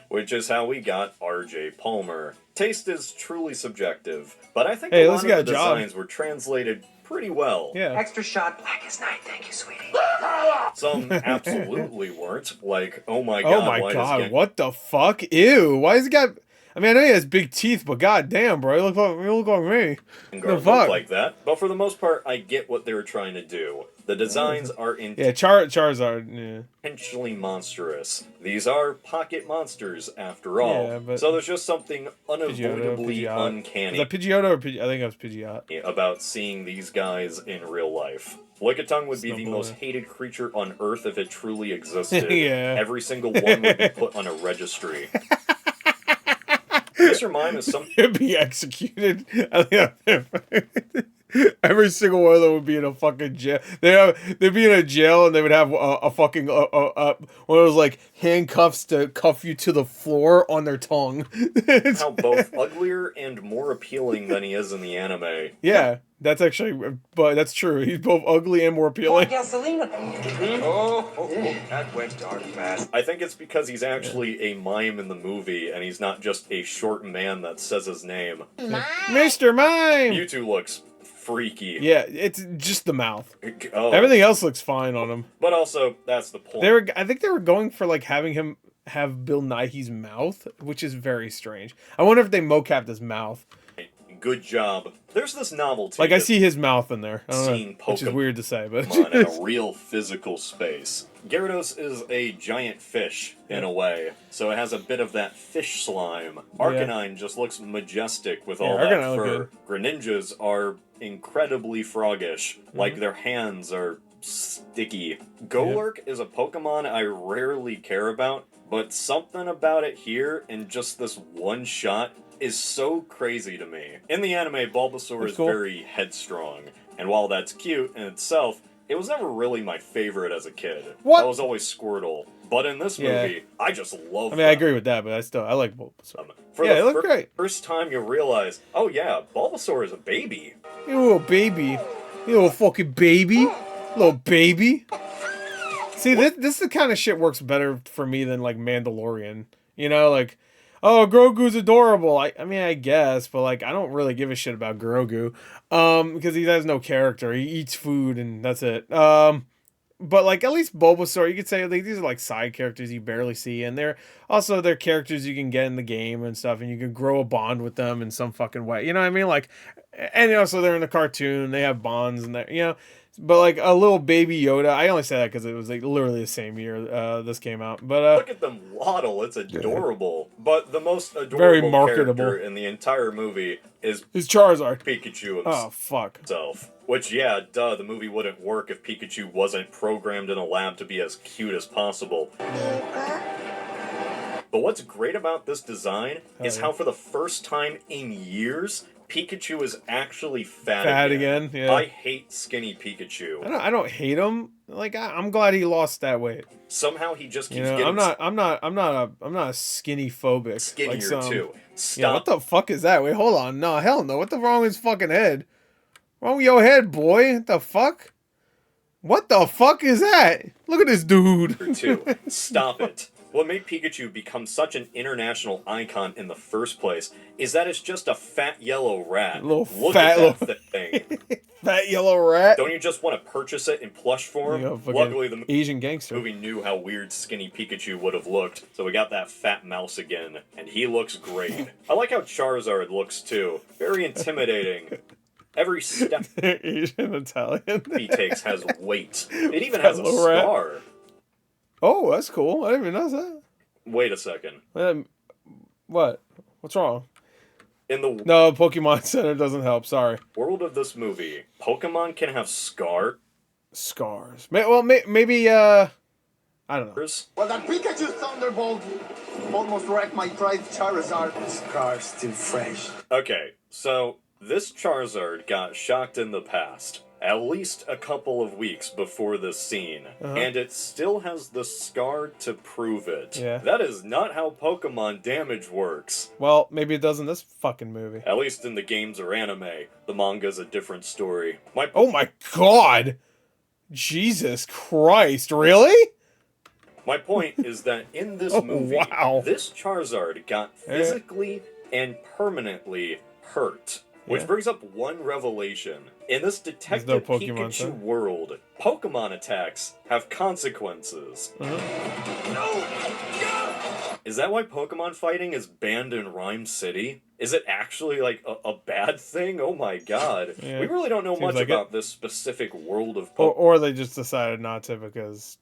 S2: which is how we got R.J. Palmer. Taste is truly subjective, but I think
S1: Hey,
S2: a
S1: let's
S2: lot
S1: get
S2: of
S1: a
S2: the
S1: job.
S2: designs were translated pretty well.
S1: Yeah.
S7: Extra shot, black as night. Thank you, sweetie.
S2: Some absolutely weren't. Like, oh my
S1: Oh
S2: god,
S1: my
S2: why
S1: god,
S2: does Gen-
S1: what the fuck? Ew. Why has he got? I mean, I know he has big teeth, but god damn, bro, you look like me.
S2: Gengar
S1: The fuck?
S2: look like that? But for the most part, I get what they were trying to do. The designs are
S1: Yeah, Charizard. Yeah.
S2: intentionally monstrous. These are pocket monsters, after all.
S1: Yeah, but
S2: so there's just something unavoidably
S1: Pidgeotto.
S2: uncanny
S1: Is that Pidgeotto or I think it was Pidgeot.
S2: about seeing these guys in real life. Lickitung would be the most hated creature on Earth if it truly existed.
S1: Yeah.
S2: Every single one would be put on a registry. Mr. Mime is some
S1: He'd be executed. Every single one of them would be in a fucking jail. They'd be in a jail, and they would have a fucking one of those like handcuffs to cuff you to the floor on their tongue.
S2: How both uglier and more appealing than he is in the anime.
S1: Yeah, that's actually, but that's true. He's both ugly and more appealing.
S7: Gasolina.
S5: That went dark fast.
S2: I think it's because he's actually a mime in the movie, and he's not just a short man that says his name.
S1: Mr. Mime!
S2: Mewtwo looks freaky.
S1: Yeah, it's just the mouth.
S2: Oh.
S1: Everything else looks fine on him.
S2: But also, that's the point.
S1: I think they were going for like having him have Bill Nighy's mouth, which is very strange. I wonder if they mocapped his mouth.
S2: Good job. There's this novelty.
S1: Like I see his mouth in there. I don't
S2: Seeing
S1: know, which is
S2: Pokemon
S1: weird to say, but
S2: in a real physical space. Gyarados is a giant fish in a way, so it has a bit of that fish slime. Arcanine just looks majestic with all that
S1: Arcanine look
S2: fur.
S1: good.
S2: Greninjas are incredibly froggish, like their hands are sticky. Golurk is a Pokemon I rarely care about, but something about it here in just this one shot is so crazy to me. In the anime, Bulbasaur is
S1: cool.
S2: very headstrong, and while that's cute in itself, it was never really my favorite as a kid.
S1: What?
S2: I was always Squirtle. But in this movie, I just love
S1: I mean, I agree with that, but I like Bulbasaur.
S2: For
S1: Yeah,
S2: the
S1: it looked great.
S2: first time you realize, oh yeah, Bulbasaur is a baby.
S1: You little baby. You little fucking baby. Little baby. See, this is the kind of shit works better for me than, like, Mandalorian. You know, like, oh, Grogu's adorable. I mean, I guess, but, like, I don't really give a shit about Grogu. Because he has no character. He eats food, and that's it. But, like, at least Bulbasaur, you could say, like, these are, like, side characters you barely see. And they're characters you can get in the game and stuff. And you can grow a bond with them in some fucking way. You know what I mean? Like, and also they're in the cartoon. They have bonds and you know. But, like, a little baby Yoda, I only say that because it was, like, literally the same year this came out. But
S2: Look at them waddle, it's adorable. But the most adorable
S1: Very marketable
S2: character in the entire movie is
S1: Charizard.
S2: Pikachu
S1: Oh, fuck.
S2: himself. Which, yeah, duh, the movie wouldn't work if Pikachu wasn't programmed in a lab to be as cute as possible. But what's great about this design is how for the first time in years, Pikachu is actually fat
S1: again. Yeah.
S2: I hate skinny Pikachu.
S1: I don't hate him. Like I'm glad he lost that weight.
S2: Somehow he just keeps
S1: You know,
S2: getting
S1: I'm not a skinny phobic.
S2: skinnier
S1: like some,
S2: too. Stop.
S1: Yeah, what the fuck is that? Wait, hold on. No, hell no. What the wrong with his fucking head? Wrong with your head, boy? What the fuck? What the fuck is that? Look at this dude.
S2: Too. Stop it. What made Pikachu become such an international icon in the first place is that it's just a fat yellow rat.
S1: Little
S2: Look
S1: fat
S2: at that thing.
S1: Fat yellow rat.
S2: Don't you just want to purchase it in plush form?
S1: You know, fucking
S2: Luckily, the
S1: Asian gangster.
S2: movie knew how weird skinny Pikachu would have looked, so we got that fat mouse again, and he looks great. I like how Charizard looks too. Very intimidating. Every step
S1: Asian Italian
S2: he takes has weight. It even has a
S1: Little rat.
S2: scar.
S1: Oh, that's cool. I didn't even notice that.
S2: Wait a second.
S1: What? What's wrong?
S2: In the
S1: No, Pokemon Center doesn't help. Sorry.
S2: world of this movie, Pokemon can have scars.
S1: Well, maybe. I don't know.
S3: Well, that Pikachu Thunderbolt almost wrecked my prized Charizard. Scar's still fresh.
S2: Okay, so this Charizard got shocked in the past, at least a couple of weeks before this scene, and it still has the scar to prove it.
S1: Yeah.
S2: That is not how Pokemon damage works.
S1: Well, maybe it does in this fucking movie.
S2: At least in the games or anime. The manga's a different story.
S1: Oh my god! Jesus Christ, really?
S2: My point is that in this movie,
S1: wow.
S2: this Charizard got physically and permanently hurt. Which brings up one revelation. In this Detective
S1: Pokemon,
S2: Pikachu
S1: sir.
S2: world, Pokemon attacks have consequences. Is that why Pokemon fighting is banned in Rhyme City? Is it actually, like, a bad thing? Oh my god.
S1: Yeah.
S2: We really don't know
S1: Seems
S2: much
S1: like
S2: about this specific world of
S1: Or they just decided not to because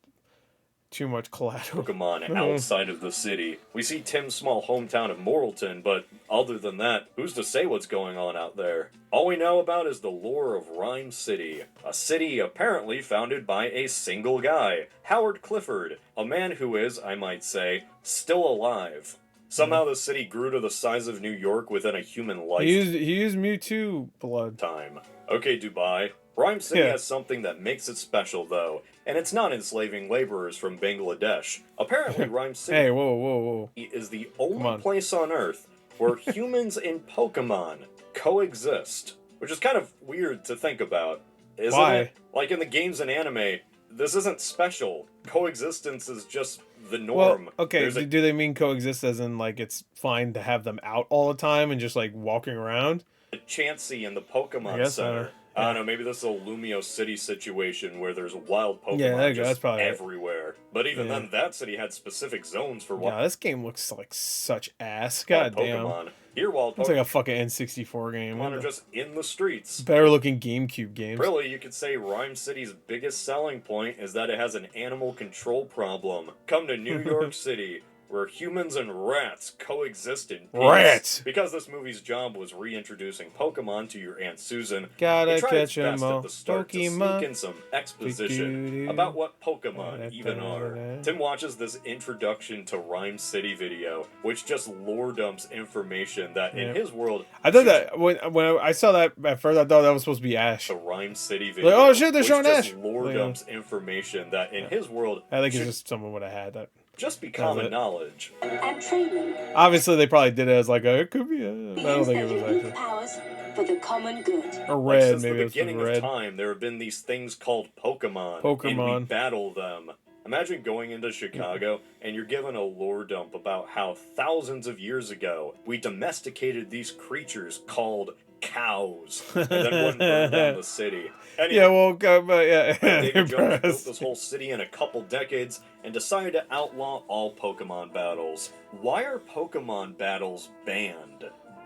S1: too much collateral.
S2: Pokemon outside of the city. We see Tim's small hometown of Morrilton, but other than that, who's to say what's going on out there? All we know about is the lore of Rhyme City, a city apparently founded by a single guy, Howard Clifford, a man who is, I might say, still alive. Somehow the city grew to the size of New York within a human life.
S1: He used Mewtwo blood.
S2: Time. Okay, Dubai. Rhyme City
S1: Yeah.
S2: has something that makes it special, though, and it's not enslaving laborers from Bangladesh. Apparently, Rhyme City
S1: Hey, whoa.
S2: is the
S1: Come
S2: only
S1: on.
S2: place on Earth where humans and Pokemon coexist, which is kind of weird to think about, isn't
S1: Why?
S2: it? Like in the games and anime, this isn't special. Coexistence is just the norm.
S1: Well, okay,
S2: There's a
S1: do they mean coexist as in, like, it's fine to have them out all the time and just, like, walking around?
S2: Chansey in the
S1: I
S2: Pokemon
S1: guess,
S2: Center. I don't know, maybe this is a Lumio City situation where there's wild Pokemon
S1: Yeah, there you go, that's
S2: just
S1: probably it.
S2: everywhere. But even
S1: Yeah.
S2: then, that city had specific zones for
S1: Yeah,
S2: wild
S1: this game looks like such ass. God damn.
S2: Pokemon. Here, wild
S1: It's like a
S2: Pokemon
S1: fucking N64 game.
S2: are just in the streets.
S1: Better looking GameCube games.
S2: Really, you could say Rhyme City's biggest selling point is that it has an animal control problem. Come to New York City, where humans and rats coexist in peace.
S1: Rats!
S2: Because this movie's job was reintroducing Pokemon to your Aunt Susan,
S1: Gotta
S2: it tried its
S1: catch 'em
S2: best
S1: all.
S2: at the start to
S1: Pokemon.
S2: sneak in some exposition about what Pokemon even are. Tim watches this introduction to Rhyme City video, which just lore dumps information that in his world...
S1: I thought that when I saw that at first, I thought that was supposed to be Ash.
S2: The Rhyme City video,
S1: Like, oh shit, they're
S2: which
S1: showing
S2: just
S1: Ash.
S2: lore
S1: Like,
S2: dumps information that in his world
S1: I think it's
S2: should
S1: just someone would have had that.
S2: just be
S1: That was
S2: common
S1: it.
S2: knowledge.
S10: And training.
S1: Obviously, they probably did it as like a, it could be. I don't think it was actually.
S10: Powers for the common good.
S1: Or
S2: Like,
S1: red,
S2: since
S1: maybe
S2: the
S1: it was
S2: beginning
S1: red.
S2: of time, there have been these things called Pokemon. And
S1: Pokemon.
S2: we battle them. Imagine going into Chicago and you're given a lore dump about how thousands of years ago we domesticated these creatures called cows, and then one burned down the city. Anyway,
S1: Yeah, well, but yeah.
S2: David Jones built
S1: impressed.
S2: this whole city in a couple decades and decided to outlaw all Pokemon battles. Why are Pokemon battles banned?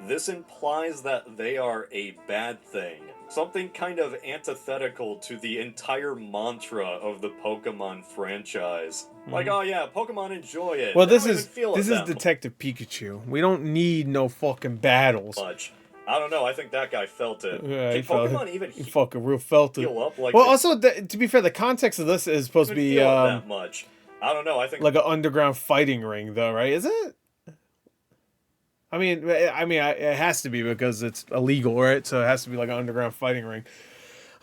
S2: This implies that they are a bad thing. Something kind of antithetical to the entire mantra of the Pokemon franchise. Like, oh yeah, Pokemon enjoy it.
S1: Well,
S2: They
S1: this
S2: don't
S1: is
S2: even feel it that
S1: Detective Pikachu. We don't need no fucking battles.
S2: much. I don't know, I think that guy felt it.
S1: Yeah,
S2: Can
S1: he felt
S2: Pokemon
S1: it.
S2: even
S1: He fucking real felt it.
S2: heal up like
S1: Well,
S2: they
S1: also, to be fair, the context of this is supposed to
S2: even
S1: be
S2: feel it that much? I don't know, I think
S1: like an underground fighting ring, though, right? Is it? I mean, it has to be because it's illegal, right? So it has to be like an underground fighting ring.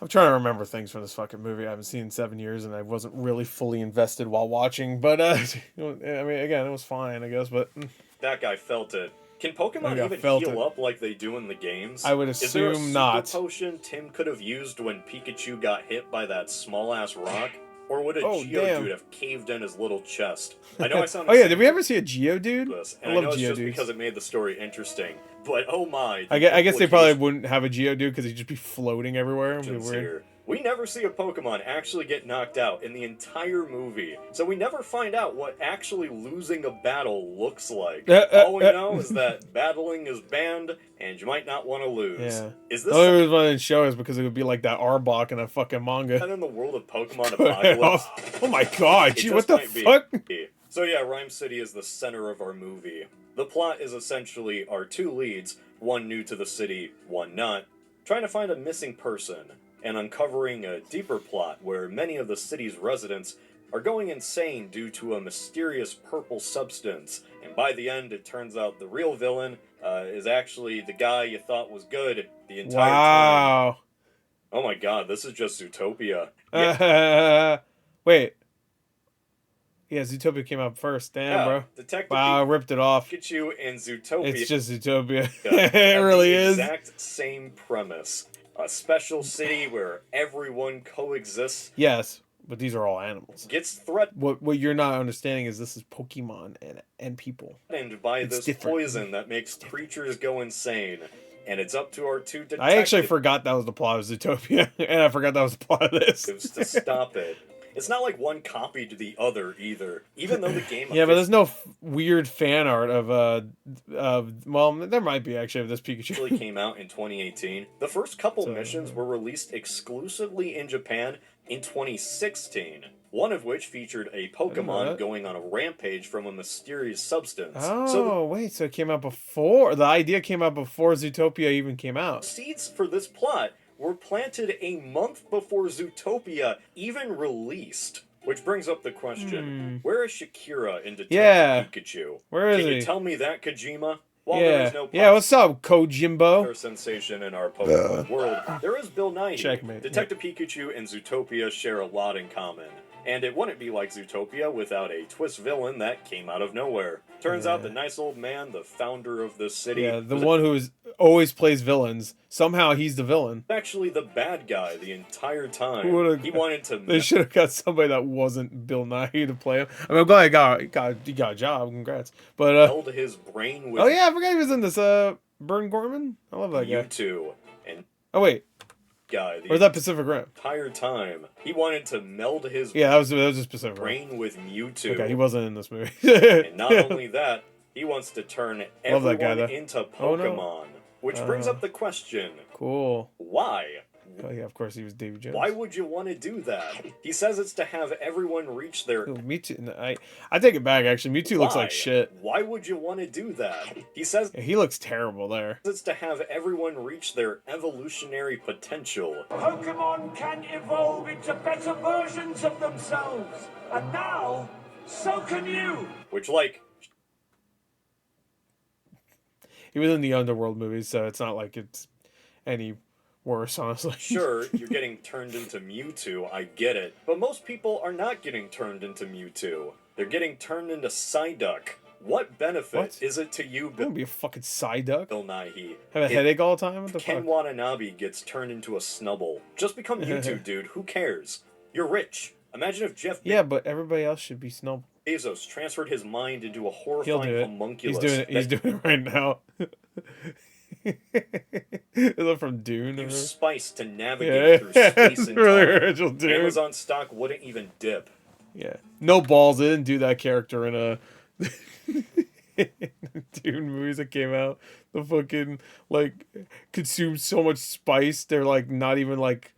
S1: I'm trying to remember things from this fucking movie. I haven't seen in 7 years, and I wasn't really fully invested while watching. But I mean, again, it was fine, I guess. But
S2: that guy felt it. Can Pokemon
S1: guy
S2: even
S1: felt
S2: heal
S1: it.
S2: up like they do in the games?
S1: I would
S2: Is there a
S1: assume
S2: super
S1: not.
S2: potion Tim could have used when Pikachu got hit by that small-ass rock? Or would a
S1: Oh,
S2: Geodude
S1: damn.
S2: have caved in his little chest? I know I sound
S1: oh yeah, did we ever see a Geodude?
S2: this,
S1: I
S2: and I
S1: love
S2: know it's just
S1: Geodudes.
S2: because it made the story interesting. But oh my,
S1: I guess they probably wouldn't have a Geodude because he'd just be floating everywhere. It'd be
S2: implications
S1: weird.
S2: here. We never see a Pokemon actually get knocked out in the entire movie, so we never find out what actually losing a battle looks like. All we know is that battling is banned, and you might not want to lose.
S1: Yeah.
S2: Is
S1: The
S2: this
S1: only reason why I didn't show is because it would be like that Arbok in a fucking manga.
S2: in the world of Pokemon Apocalypse?
S1: Oh my god,
S2: It
S1: gee,
S2: just
S1: what the
S2: might be.
S1: fuck?
S2: So yeah, Rhyme City is the center of our movie. The plot is essentially our two leads, one new to the city, one not, trying to find a missing person, and uncovering a deeper plot where many of the city's residents are going insane due to a mysterious purple substance, and by the end it turns out the real villain is actually the guy you thought was good the entire time.
S1: Wow.
S2: Oh my god, this is just Zootopia. Yeah,
S1: Wait. Yeah, Zootopia came out first. Damn, bro.
S2: Detective
S1: Wow, I ripped it off.
S2: Pikachu and Zootopia.
S1: It's just Zootopia.
S2: have
S1: it really
S2: the
S1: is.
S2: Exact same premise. A special city where everyone coexists,
S1: Yes, but these are all animals.
S2: gets threatened
S1: What you're not understanding is this is Pokemon and people.
S2: by
S1: It's
S2: this
S1: different.
S2: poison that makes creatures go insane. And it's up to our two detectives
S1: I actually forgot that was the plot of Zootopia, and I forgot that was the plot of this.
S2: to stop it. It's not like one copied the other either, even though the game
S1: Yeah, but there's no weird fan art of well, there might be actually of this Pikachu.
S2: officially came out in 2018. The first couple missions were released exclusively in Japan in 2016. One of which featured a Pokemon
S1: that.
S2: going on a rampage from a mysterious substance.
S1: Oh,
S2: So
S1: wait, so it came out before the idea came out before Zootopia even came
S2: the
S1: out.
S2: seeds for this plot were planted a month before Zootopia even released. Which brings up the question, where is Shakira in Detective
S1: Yeah.
S2: Pikachu?
S1: Where is
S2: Can
S1: he?
S2: you tell me that, Kojima? While
S1: Yeah.
S2: there is no
S1: Yeah, what's up, Kojimbo?
S2: popular sensation in our Pokemon world, there is Bill Nighy.
S1: Checkmate.
S2: Detective Pikachu and Zootopia share a lot in common. And it wouldn't be like Zootopia without a twist villain that came out of nowhere. Turns out the nice old man, the founder of this city,
S1: Yeah, the
S2: was
S1: one who always plays villains. Somehow he's the villain.
S2: actually the bad guy the entire time.
S1: Would've-
S2: He wanted to
S1: They should have got somebody that wasn't Bill Nighy to play him. I mean, I'm glad he got a job. Congrats. But
S2: meld his brain with
S1: oh yeah, I forgot he was in this. Burn Gorman. I love that guy.
S2: Mewtwo and
S1: Oh wait,
S2: guy
S1: or
S2: the
S1: was that Pacific Rim?
S2: entire time. He wanted to meld his
S1: Yeah, that was just Pacific Rim.
S2: brain with Mewtwo.
S1: Okay, he wasn't in this movie.
S2: And not only that, he wants to turn
S1: Love that guy,
S2: everyone
S1: though.
S2: into
S1: Oh, no.
S2: Pokemon. Which brings up the question,
S1: Cool.
S2: why?
S1: Oh yeah, of course he was Davy Jones.
S2: Why would you want to do that? He says it's to have everyone reach their...
S1: Ooh, Mewtwo. No, I take it back. Actually, Mewtwo looks
S2: Why?
S1: like shit.
S2: Why would you want to do that? He says
S1: Yeah, he looks terrible there.
S2: it's to have everyone reach their evolutionary potential.
S5: Pokemon can evolve into better versions of themselves. And now, so can you.
S2: Which, like,
S1: He was in the Underworld movies, so it's not like it's any worse, honestly.
S2: sure, you're getting turned into Mewtwo, I get it. But most people are not getting turned into Mewtwo. They're getting turned into Psyduck. What benefit
S1: What?
S2: is it to you,
S1: I'm gonna be a fucking Psyduck.
S2: Bill Nighy?
S1: Have a headache all the time? What the
S2: Ken
S1: fuck?
S2: Watanabe gets turned into a Snubble. Just become Mewtwo, dude. Who cares? You're rich. Imagine if Jeff
S1: Yeah, but everybody else should be Snubble.
S2: Bezos transferred his mind into a
S1: He'll
S2: horrifying
S1: do it.
S2: homunculus.
S1: He's doing it. He's
S2: that
S1: doing it right now. Is that from Dune? Or...
S2: used spice to
S1: Yeah,
S2: navigate through space and
S1: really
S2: time.
S1: original Dune.
S2: Amazon stock wouldn't even dip.
S1: Yeah, no balls. They didn't do that character in a Dune movies that came out. The fucking like consume so much spice. They're like not even like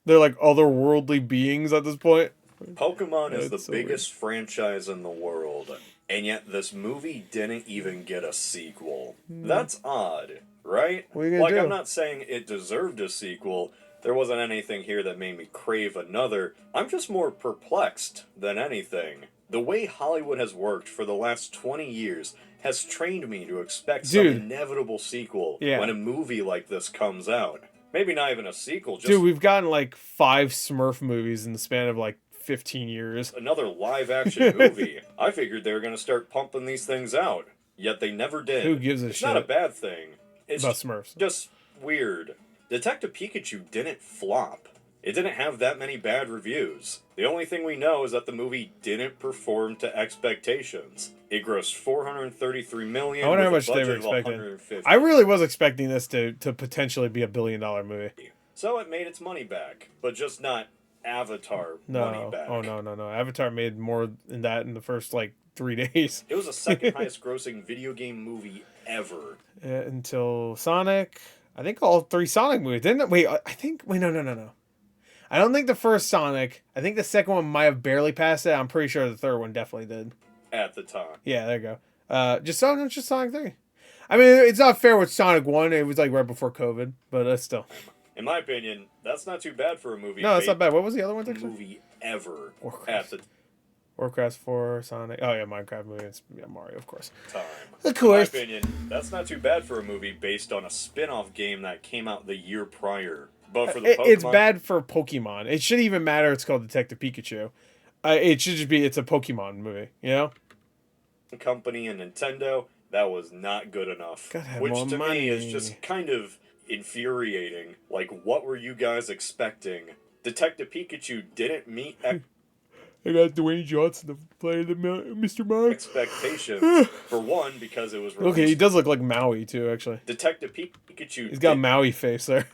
S1: they're like otherworldly beings at this point.
S2: Pokemon is
S1: That's
S2: the
S1: so weird.
S2: biggest franchise in the world, and yet this movie didn't even get a sequel. That's odd, right?
S1: What are you gonna
S2: Like,
S1: do?
S2: I'm not saying it deserved a sequel. There wasn't anything here that made me crave another. I'm just more perplexed than anything. The way Hollywood has worked for the last 20 years has trained me to expect some
S1: Dude.
S2: inevitable sequel
S1: Yeah.
S2: when a movie like this comes out. Maybe not even a sequel, just
S1: Dude, we've gotten like 5 Smurf movies in the span of like 15 years.
S2: another live-action movie. I figured they were going to start pumping these things out, yet they never did.
S1: Who gives a
S2: it's
S1: shit
S2: not a bad thing. It's
S1: about Smurfs?
S2: just weird. Detective Pikachu didn't flop. It didn't have that many bad reviews. The only thing we know is that the movie didn't perform to expectations. It grossed $433 million.
S1: I wonder how
S2: with
S1: much
S2: a
S1: they were
S2: budget of
S1: expecting.
S2: $150.
S1: I really was expecting this to potentially be $1 billion movie.
S2: So it made its money back, but just not Avatar money
S1: No.
S2: back.
S1: Oh no. Avatar made more than that in the first like 3 days.
S2: It was the second highest grossing video game movie ever.
S1: Until Sonic. I think all 3 Sonic movies. Didn't it? Wait, no. I don't think the first Sonic. I think the second one might have barely passed it. I'm pretty sure the third one definitely did.
S2: At the time.
S1: Yeah, there you go. Just Sonic 3. I mean, it's not fair with Sonic 1. It was like right before COVID, but still.
S2: In my opinion, that's not too bad for a movie.
S1: No, that's not bad. What was the other one?
S2: Best movie ever
S1: Warcraft.
S2: at the
S1: Warcraft 4, Sonic. Oh yeah, Minecraft movie. It's Mario, of course.
S2: time.
S1: Of course.
S2: In my opinion, that's not too bad for a movie based on a spin-off game that came out the year prior. But for the Pokemon
S1: It's bad for Pokemon. It shouldn't even matter. It's called Detective Pikachu. It should just be. It's a Pokemon movie. You know.
S2: Company and Nintendo, that was not good enough.
S1: Gotta have
S2: Which
S1: more
S2: to
S1: money.
S2: me is just kind of infuriating. Like, what were you guys expecting? Detective Pikachu didn't meet
S1: I got Dwayne Johnson to play the Mr. Mime.
S2: expectations. For one, because it was released.
S1: Okay, he does look like Maui too. Actually,
S2: Detective Pikachu.
S1: he's got a Maui face there.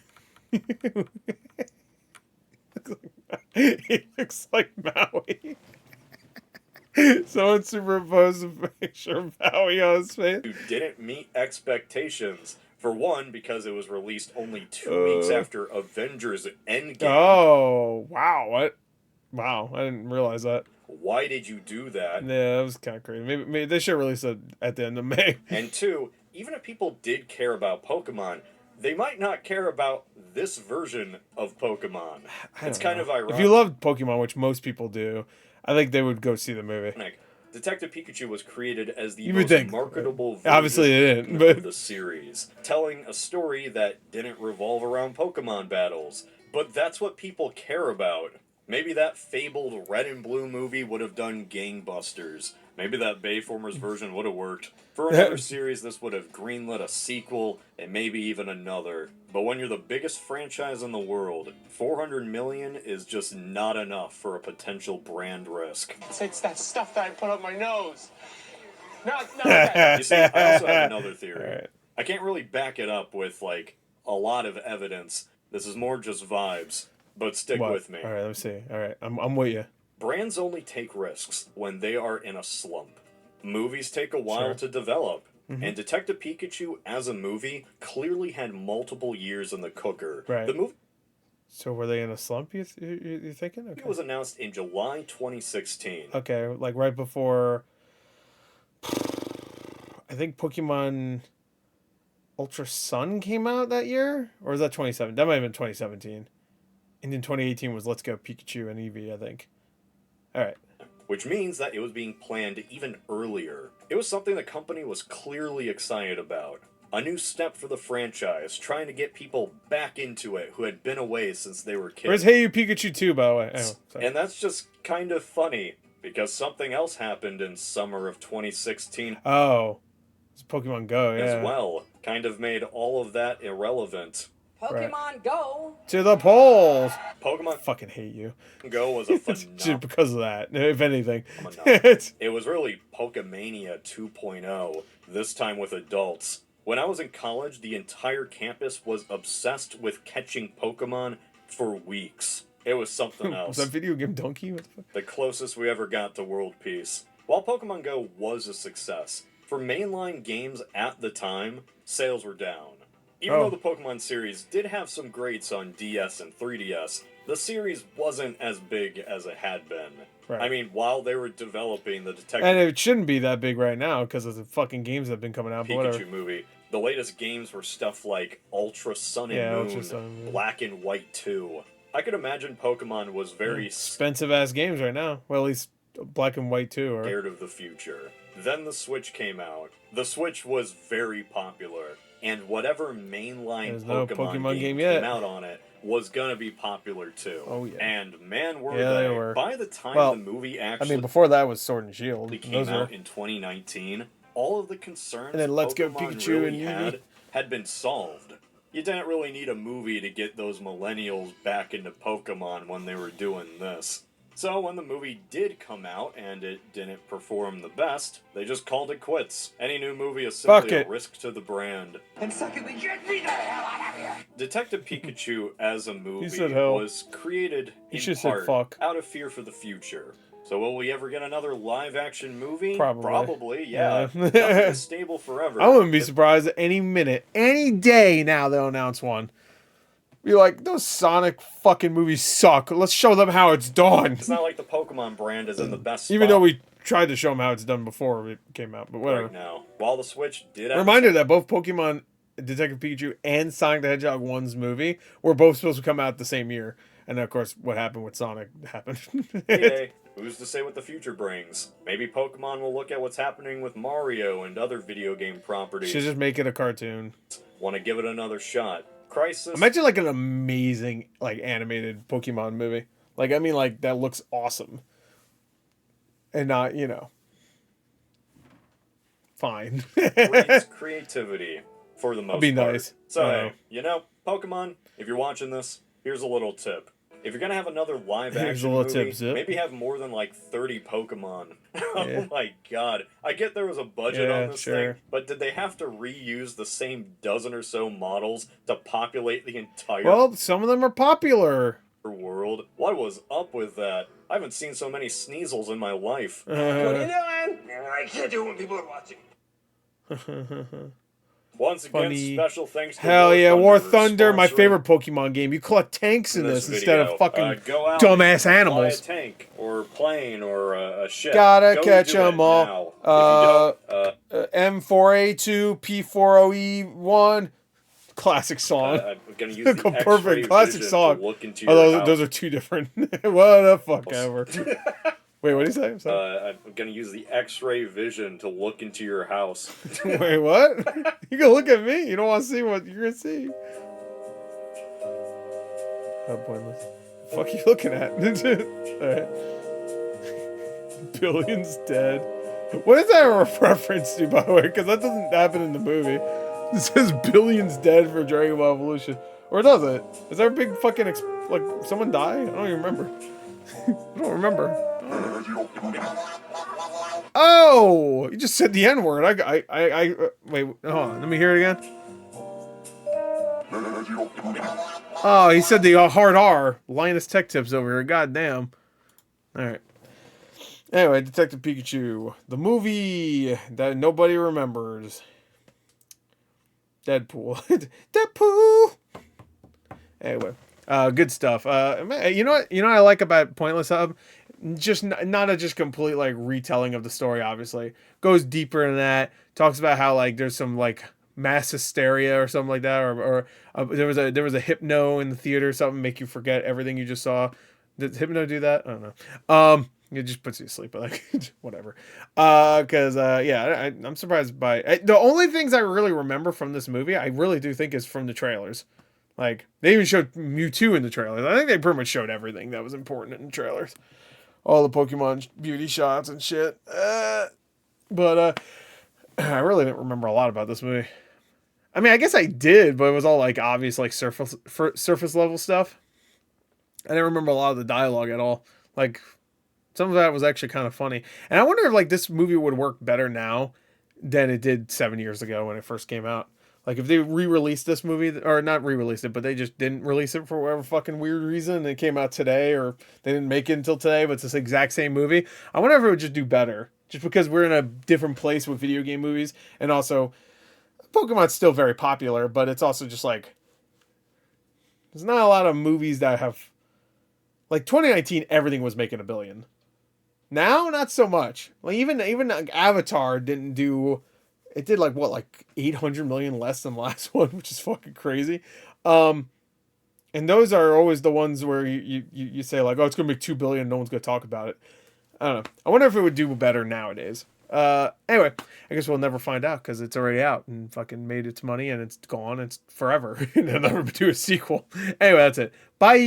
S1: He looks like Maui. Someone superimposed a picture of Maui on his face.
S2: Who didn't meet expectations. For one, because it was released only 2 weeks after Avengers Endgame.
S1: Oh, wow. What? Wow, I didn't realize that.
S2: Why did you do that?
S1: Yeah, that was kind of crazy. Maybe they should release it at the end of May.
S2: And 2, even if people did care about Pokemon, they might not care about this version of Pokemon. It's kind of ironic.
S1: If you love Pokemon, which most people do, I think they would go see the movie.
S2: Detective Pikachu was created as the
S1: You would
S2: most
S1: think.
S2: marketable version
S1: Obviously it didn't, but
S2: of the series, telling a story that didn't revolve around Pokemon battles. But that's what people care about. Maybe that fabled Red and Blue movie would have done gangbusters. Maybe that Bayformers version would have worked. For another series, this would have greenlit a sequel, and maybe even another. But when you're the biggest franchise in the world, 400 million is just not enough for a potential brand risk.
S3: It's that stuff that I put up my nose. No.
S2: You see, I also have another theory.
S1: Right.
S2: I can't really back it up with, like, a lot of evidence. This is more just vibes. But stick with me.
S1: All right, let me see. All right, I'm with you.
S2: Brands only take risks when they are in a slump. Movies take a while to develop. And Detective Pikachu, as a movie, clearly had multiple years in the cooker.
S1: Right.
S2: The movie
S1: So were they in a slump, you thinking? Okay.
S2: was announced in July 2016.
S1: Okay, like right before... I think Pokemon Ultra Sun came out that year? Or was that 2017? That might have been 2017. And in 2018 was Let's Go Pikachu and Eevee, I think. All right.
S2: Which means that it was being planned even earlier. It was something the company was clearly excited about. A new step for the franchise, trying to get people back into it who had been away since they were kids.
S1: Where's Hey You Pikachu 2, by the way? Oh, sorry.
S2: And that's just kind of funny, because something else happened in summer of 2016
S1: Oh. It's Pokemon Go, yeah.
S2: as well. Kind of made all of that irrelevant.
S11: Pokemon Go.
S1: To the polls!
S2: Pokemon
S1: I fucking hate you.
S2: Go was a phenomenon.
S1: Because of that, if anything.
S2: It was really Pokemania 2.0, this time with adults. When I was in college, the entire campus was obsessed with catching Pokemon for weeks. It was something else.
S1: Was that Video Game Donkey? What the fuck?
S2: The closest we ever got to world peace. While Pokemon Go was a success, for mainline games at the time, sales were down. Even though the Pokemon series did have some greats on DS and 3DS, the series wasn't as big as it had been.
S1: Right.
S2: I mean, while they were developing the Detective
S1: And it shouldn't be that big right now because of the fucking games that have been coming out. But whatever.
S2: Pikachu movie, the latest games were stuff like Ultra Sun and Moon,
S1: Ultra Sun and Moon.
S2: Black and White 2. I could imagine Pokemon was very
S1: expensive ass games right now. Well, at least Black and White 2 are.
S2: scared of the future. Then the Switch came out. The Switch was very popular. And whatever mainline Pokemon game came out on it was gonna be popular too.
S1: Oh yeah.
S2: And man, were
S1: Yeah,
S2: they.
S1: they were.
S2: By the time
S1: Well,
S2: the movie actually
S1: I mean, before that was Sword and Shield.
S2: came
S1: Those
S2: out
S1: were.
S2: in 2019, all of the concerns
S1: And then Let's Go
S2: Pokemon
S1: Pikachu
S2: really
S1: and
S2: had been solved. You didn't really need a movie to get those millennials back into Pokemon when they were doing this. So when the movie did come out and it didn't perform the best, they just called it quits. Any new movie is simply a risk to the brand.
S3: And secondly, get me the hell out of here!
S2: Detective Pikachu as a movie
S1: said hell.
S2: was created
S1: He
S2: in
S1: should have said
S2: part
S1: fuck.
S2: out of fear for the future. So will we ever get another live-action movie?
S1: Probably.
S2: Yeah.
S1: Yeah.
S2: Nothing is stable forever.
S1: I wouldn't be surprised any minute, any day now they'll announce one. Be like, those Sonic fucking movies suck. Let's show them how it's done.
S2: It's not like the Pokemon brand is in the best
S1: Even
S2: spot
S1: though we tried to show them how it's done before it came out, but whatever.
S2: right now. While the Switch did
S1: Reminder that both Pokemon Detective Pikachu and Sonic the Hedgehog 1's movie were both supposed to come out the same year. And then, of course, what happened with Sonic happened.
S2: Hey, who's to say what the future brings? Maybe Pokemon will look at what's happening with Mario and other video game properties.
S1: Should just make it a cartoon.
S2: Want to give it another shot. Crisis.
S1: Imagine like an amazing like animated Pokemon movie. Like I mean like that looks awesome. And not, you know. Fine.
S2: Breeds creativity for the most
S1: That'd be
S2: part.
S1: nice.
S2: So, hey, you know, Pokemon, if you're watching this, here's a little tip. If you're gonna have another live
S1: Here's a
S2: action
S1: little
S2: movie,
S1: tip, Zip.
S2: maybe have more than like 30 Pokemon.
S1: Yeah.
S2: Oh my god. I get there was a budget
S1: Yeah,
S2: on this
S1: sure.
S2: thing, but did they have to reuse the same dozen or so models to populate the entire
S1: Well, some of them are popular.
S2: world? What was up with that? I haven't seen so many Sneasels in my life.
S3: What are you doing? I can't do it when people are watching.
S2: Once again,
S1: Funny.
S2: special thanks to
S1: Hell yeah, War
S2: for
S1: Thunder, my
S2: sponsoring
S1: favorite Pokemon game. You collect tanks in this instead
S2: video.
S1: of fucking
S2: Go out
S1: dumbass
S2: and
S1: animals.
S2: Fly a tank or plane or a ship.
S1: Gotta
S2: Go
S1: catch
S2: do it
S1: them all.
S2: now. If you don't,
S1: M4A2, P40E1. classic song.
S2: I'm gonna use the
S1: Perfect
S2: X-ray
S1: classic
S2: vision
S1: song.
S2: to look into
S1: Oh,
S2: your
S1: those
S2: house.
S1: are two different. What the fuck ever. Wait, what did he say? I'm sorry.
S2: I'm gonna use the X-ray vision to look into your house.
S1: Wait, what? You can look at me. You don't want to see what you're gonna see. Oh, pointless. The fuck you looking at? Alright. Billions dead. What is that a reference to, by the way? Because that doesn't happen in the movie. It says billions dead for Dragon Ball Evolution. Or does it? Is there a big fucking like someone die? I don't even remember. I don't remember. Oh, you just said the N word. Wait, hold on. Let me hear it again. Oh, he said the hard R. Linus Tech Tips over here. God damn. All right. Anyway, Detective Pikachu, the movie that nobody remembers. Deadpool. Deadpool. Anyway, good stuff. You know what? You know what I like about PointlessHub? Just not a just complete like retelling of the story. Obviously, goes deeper in that. Talks about how like there's some like mass hysteria or something like that, or there was a hypno in the theater, something make you forget everything you just saw. Did hypno do that? I don't know. It just puts you to sleep, but like whatever. Because yeah, I'm surprised by the only things I really remember from this movie. I really do think is from the trailers. Like they even showed Mewtwo in the trailers. I think they pretty much showed everything that was important in the trailers. All the Pokemon beauty shots and shit. But I really didn't remember a lot about this movie. I mean, I guess I did, but it was all like obvious, like surface level stuff. I didn't remember a lot of the dialogue at all. Like some of that was actually kind of funny. And I wonder if like this movie would work better now than it did 7 years ago when it first came out. Like if they re-released this movie, or not re-released it, but they just didn't release it for whatever fucking weird reason, and it came out today, or they didn't make it until today, but it's this exact same movie. I wonder if it would just do better, just because we're in a different place with video game movies, and also Pokemon's still very popular, but it's also just like there's not a lot of movies that have like 2019. Everything was making $1 billion. Now, not so much. Like even like Avatar didn't do. It did like what, like 800 million less than the last one, which is fucking crazy. And those are always the ones where you say like, oh, it's gonna make $2 billion, no one's gonna talk about it. I don't know. I wonder if it would do better nowadays. Anyway, I guess we'll never find out because it's already out and fucking made its money and it's gone. It's forever. And they'll never do a sequel. Anyway, that's it. Bye.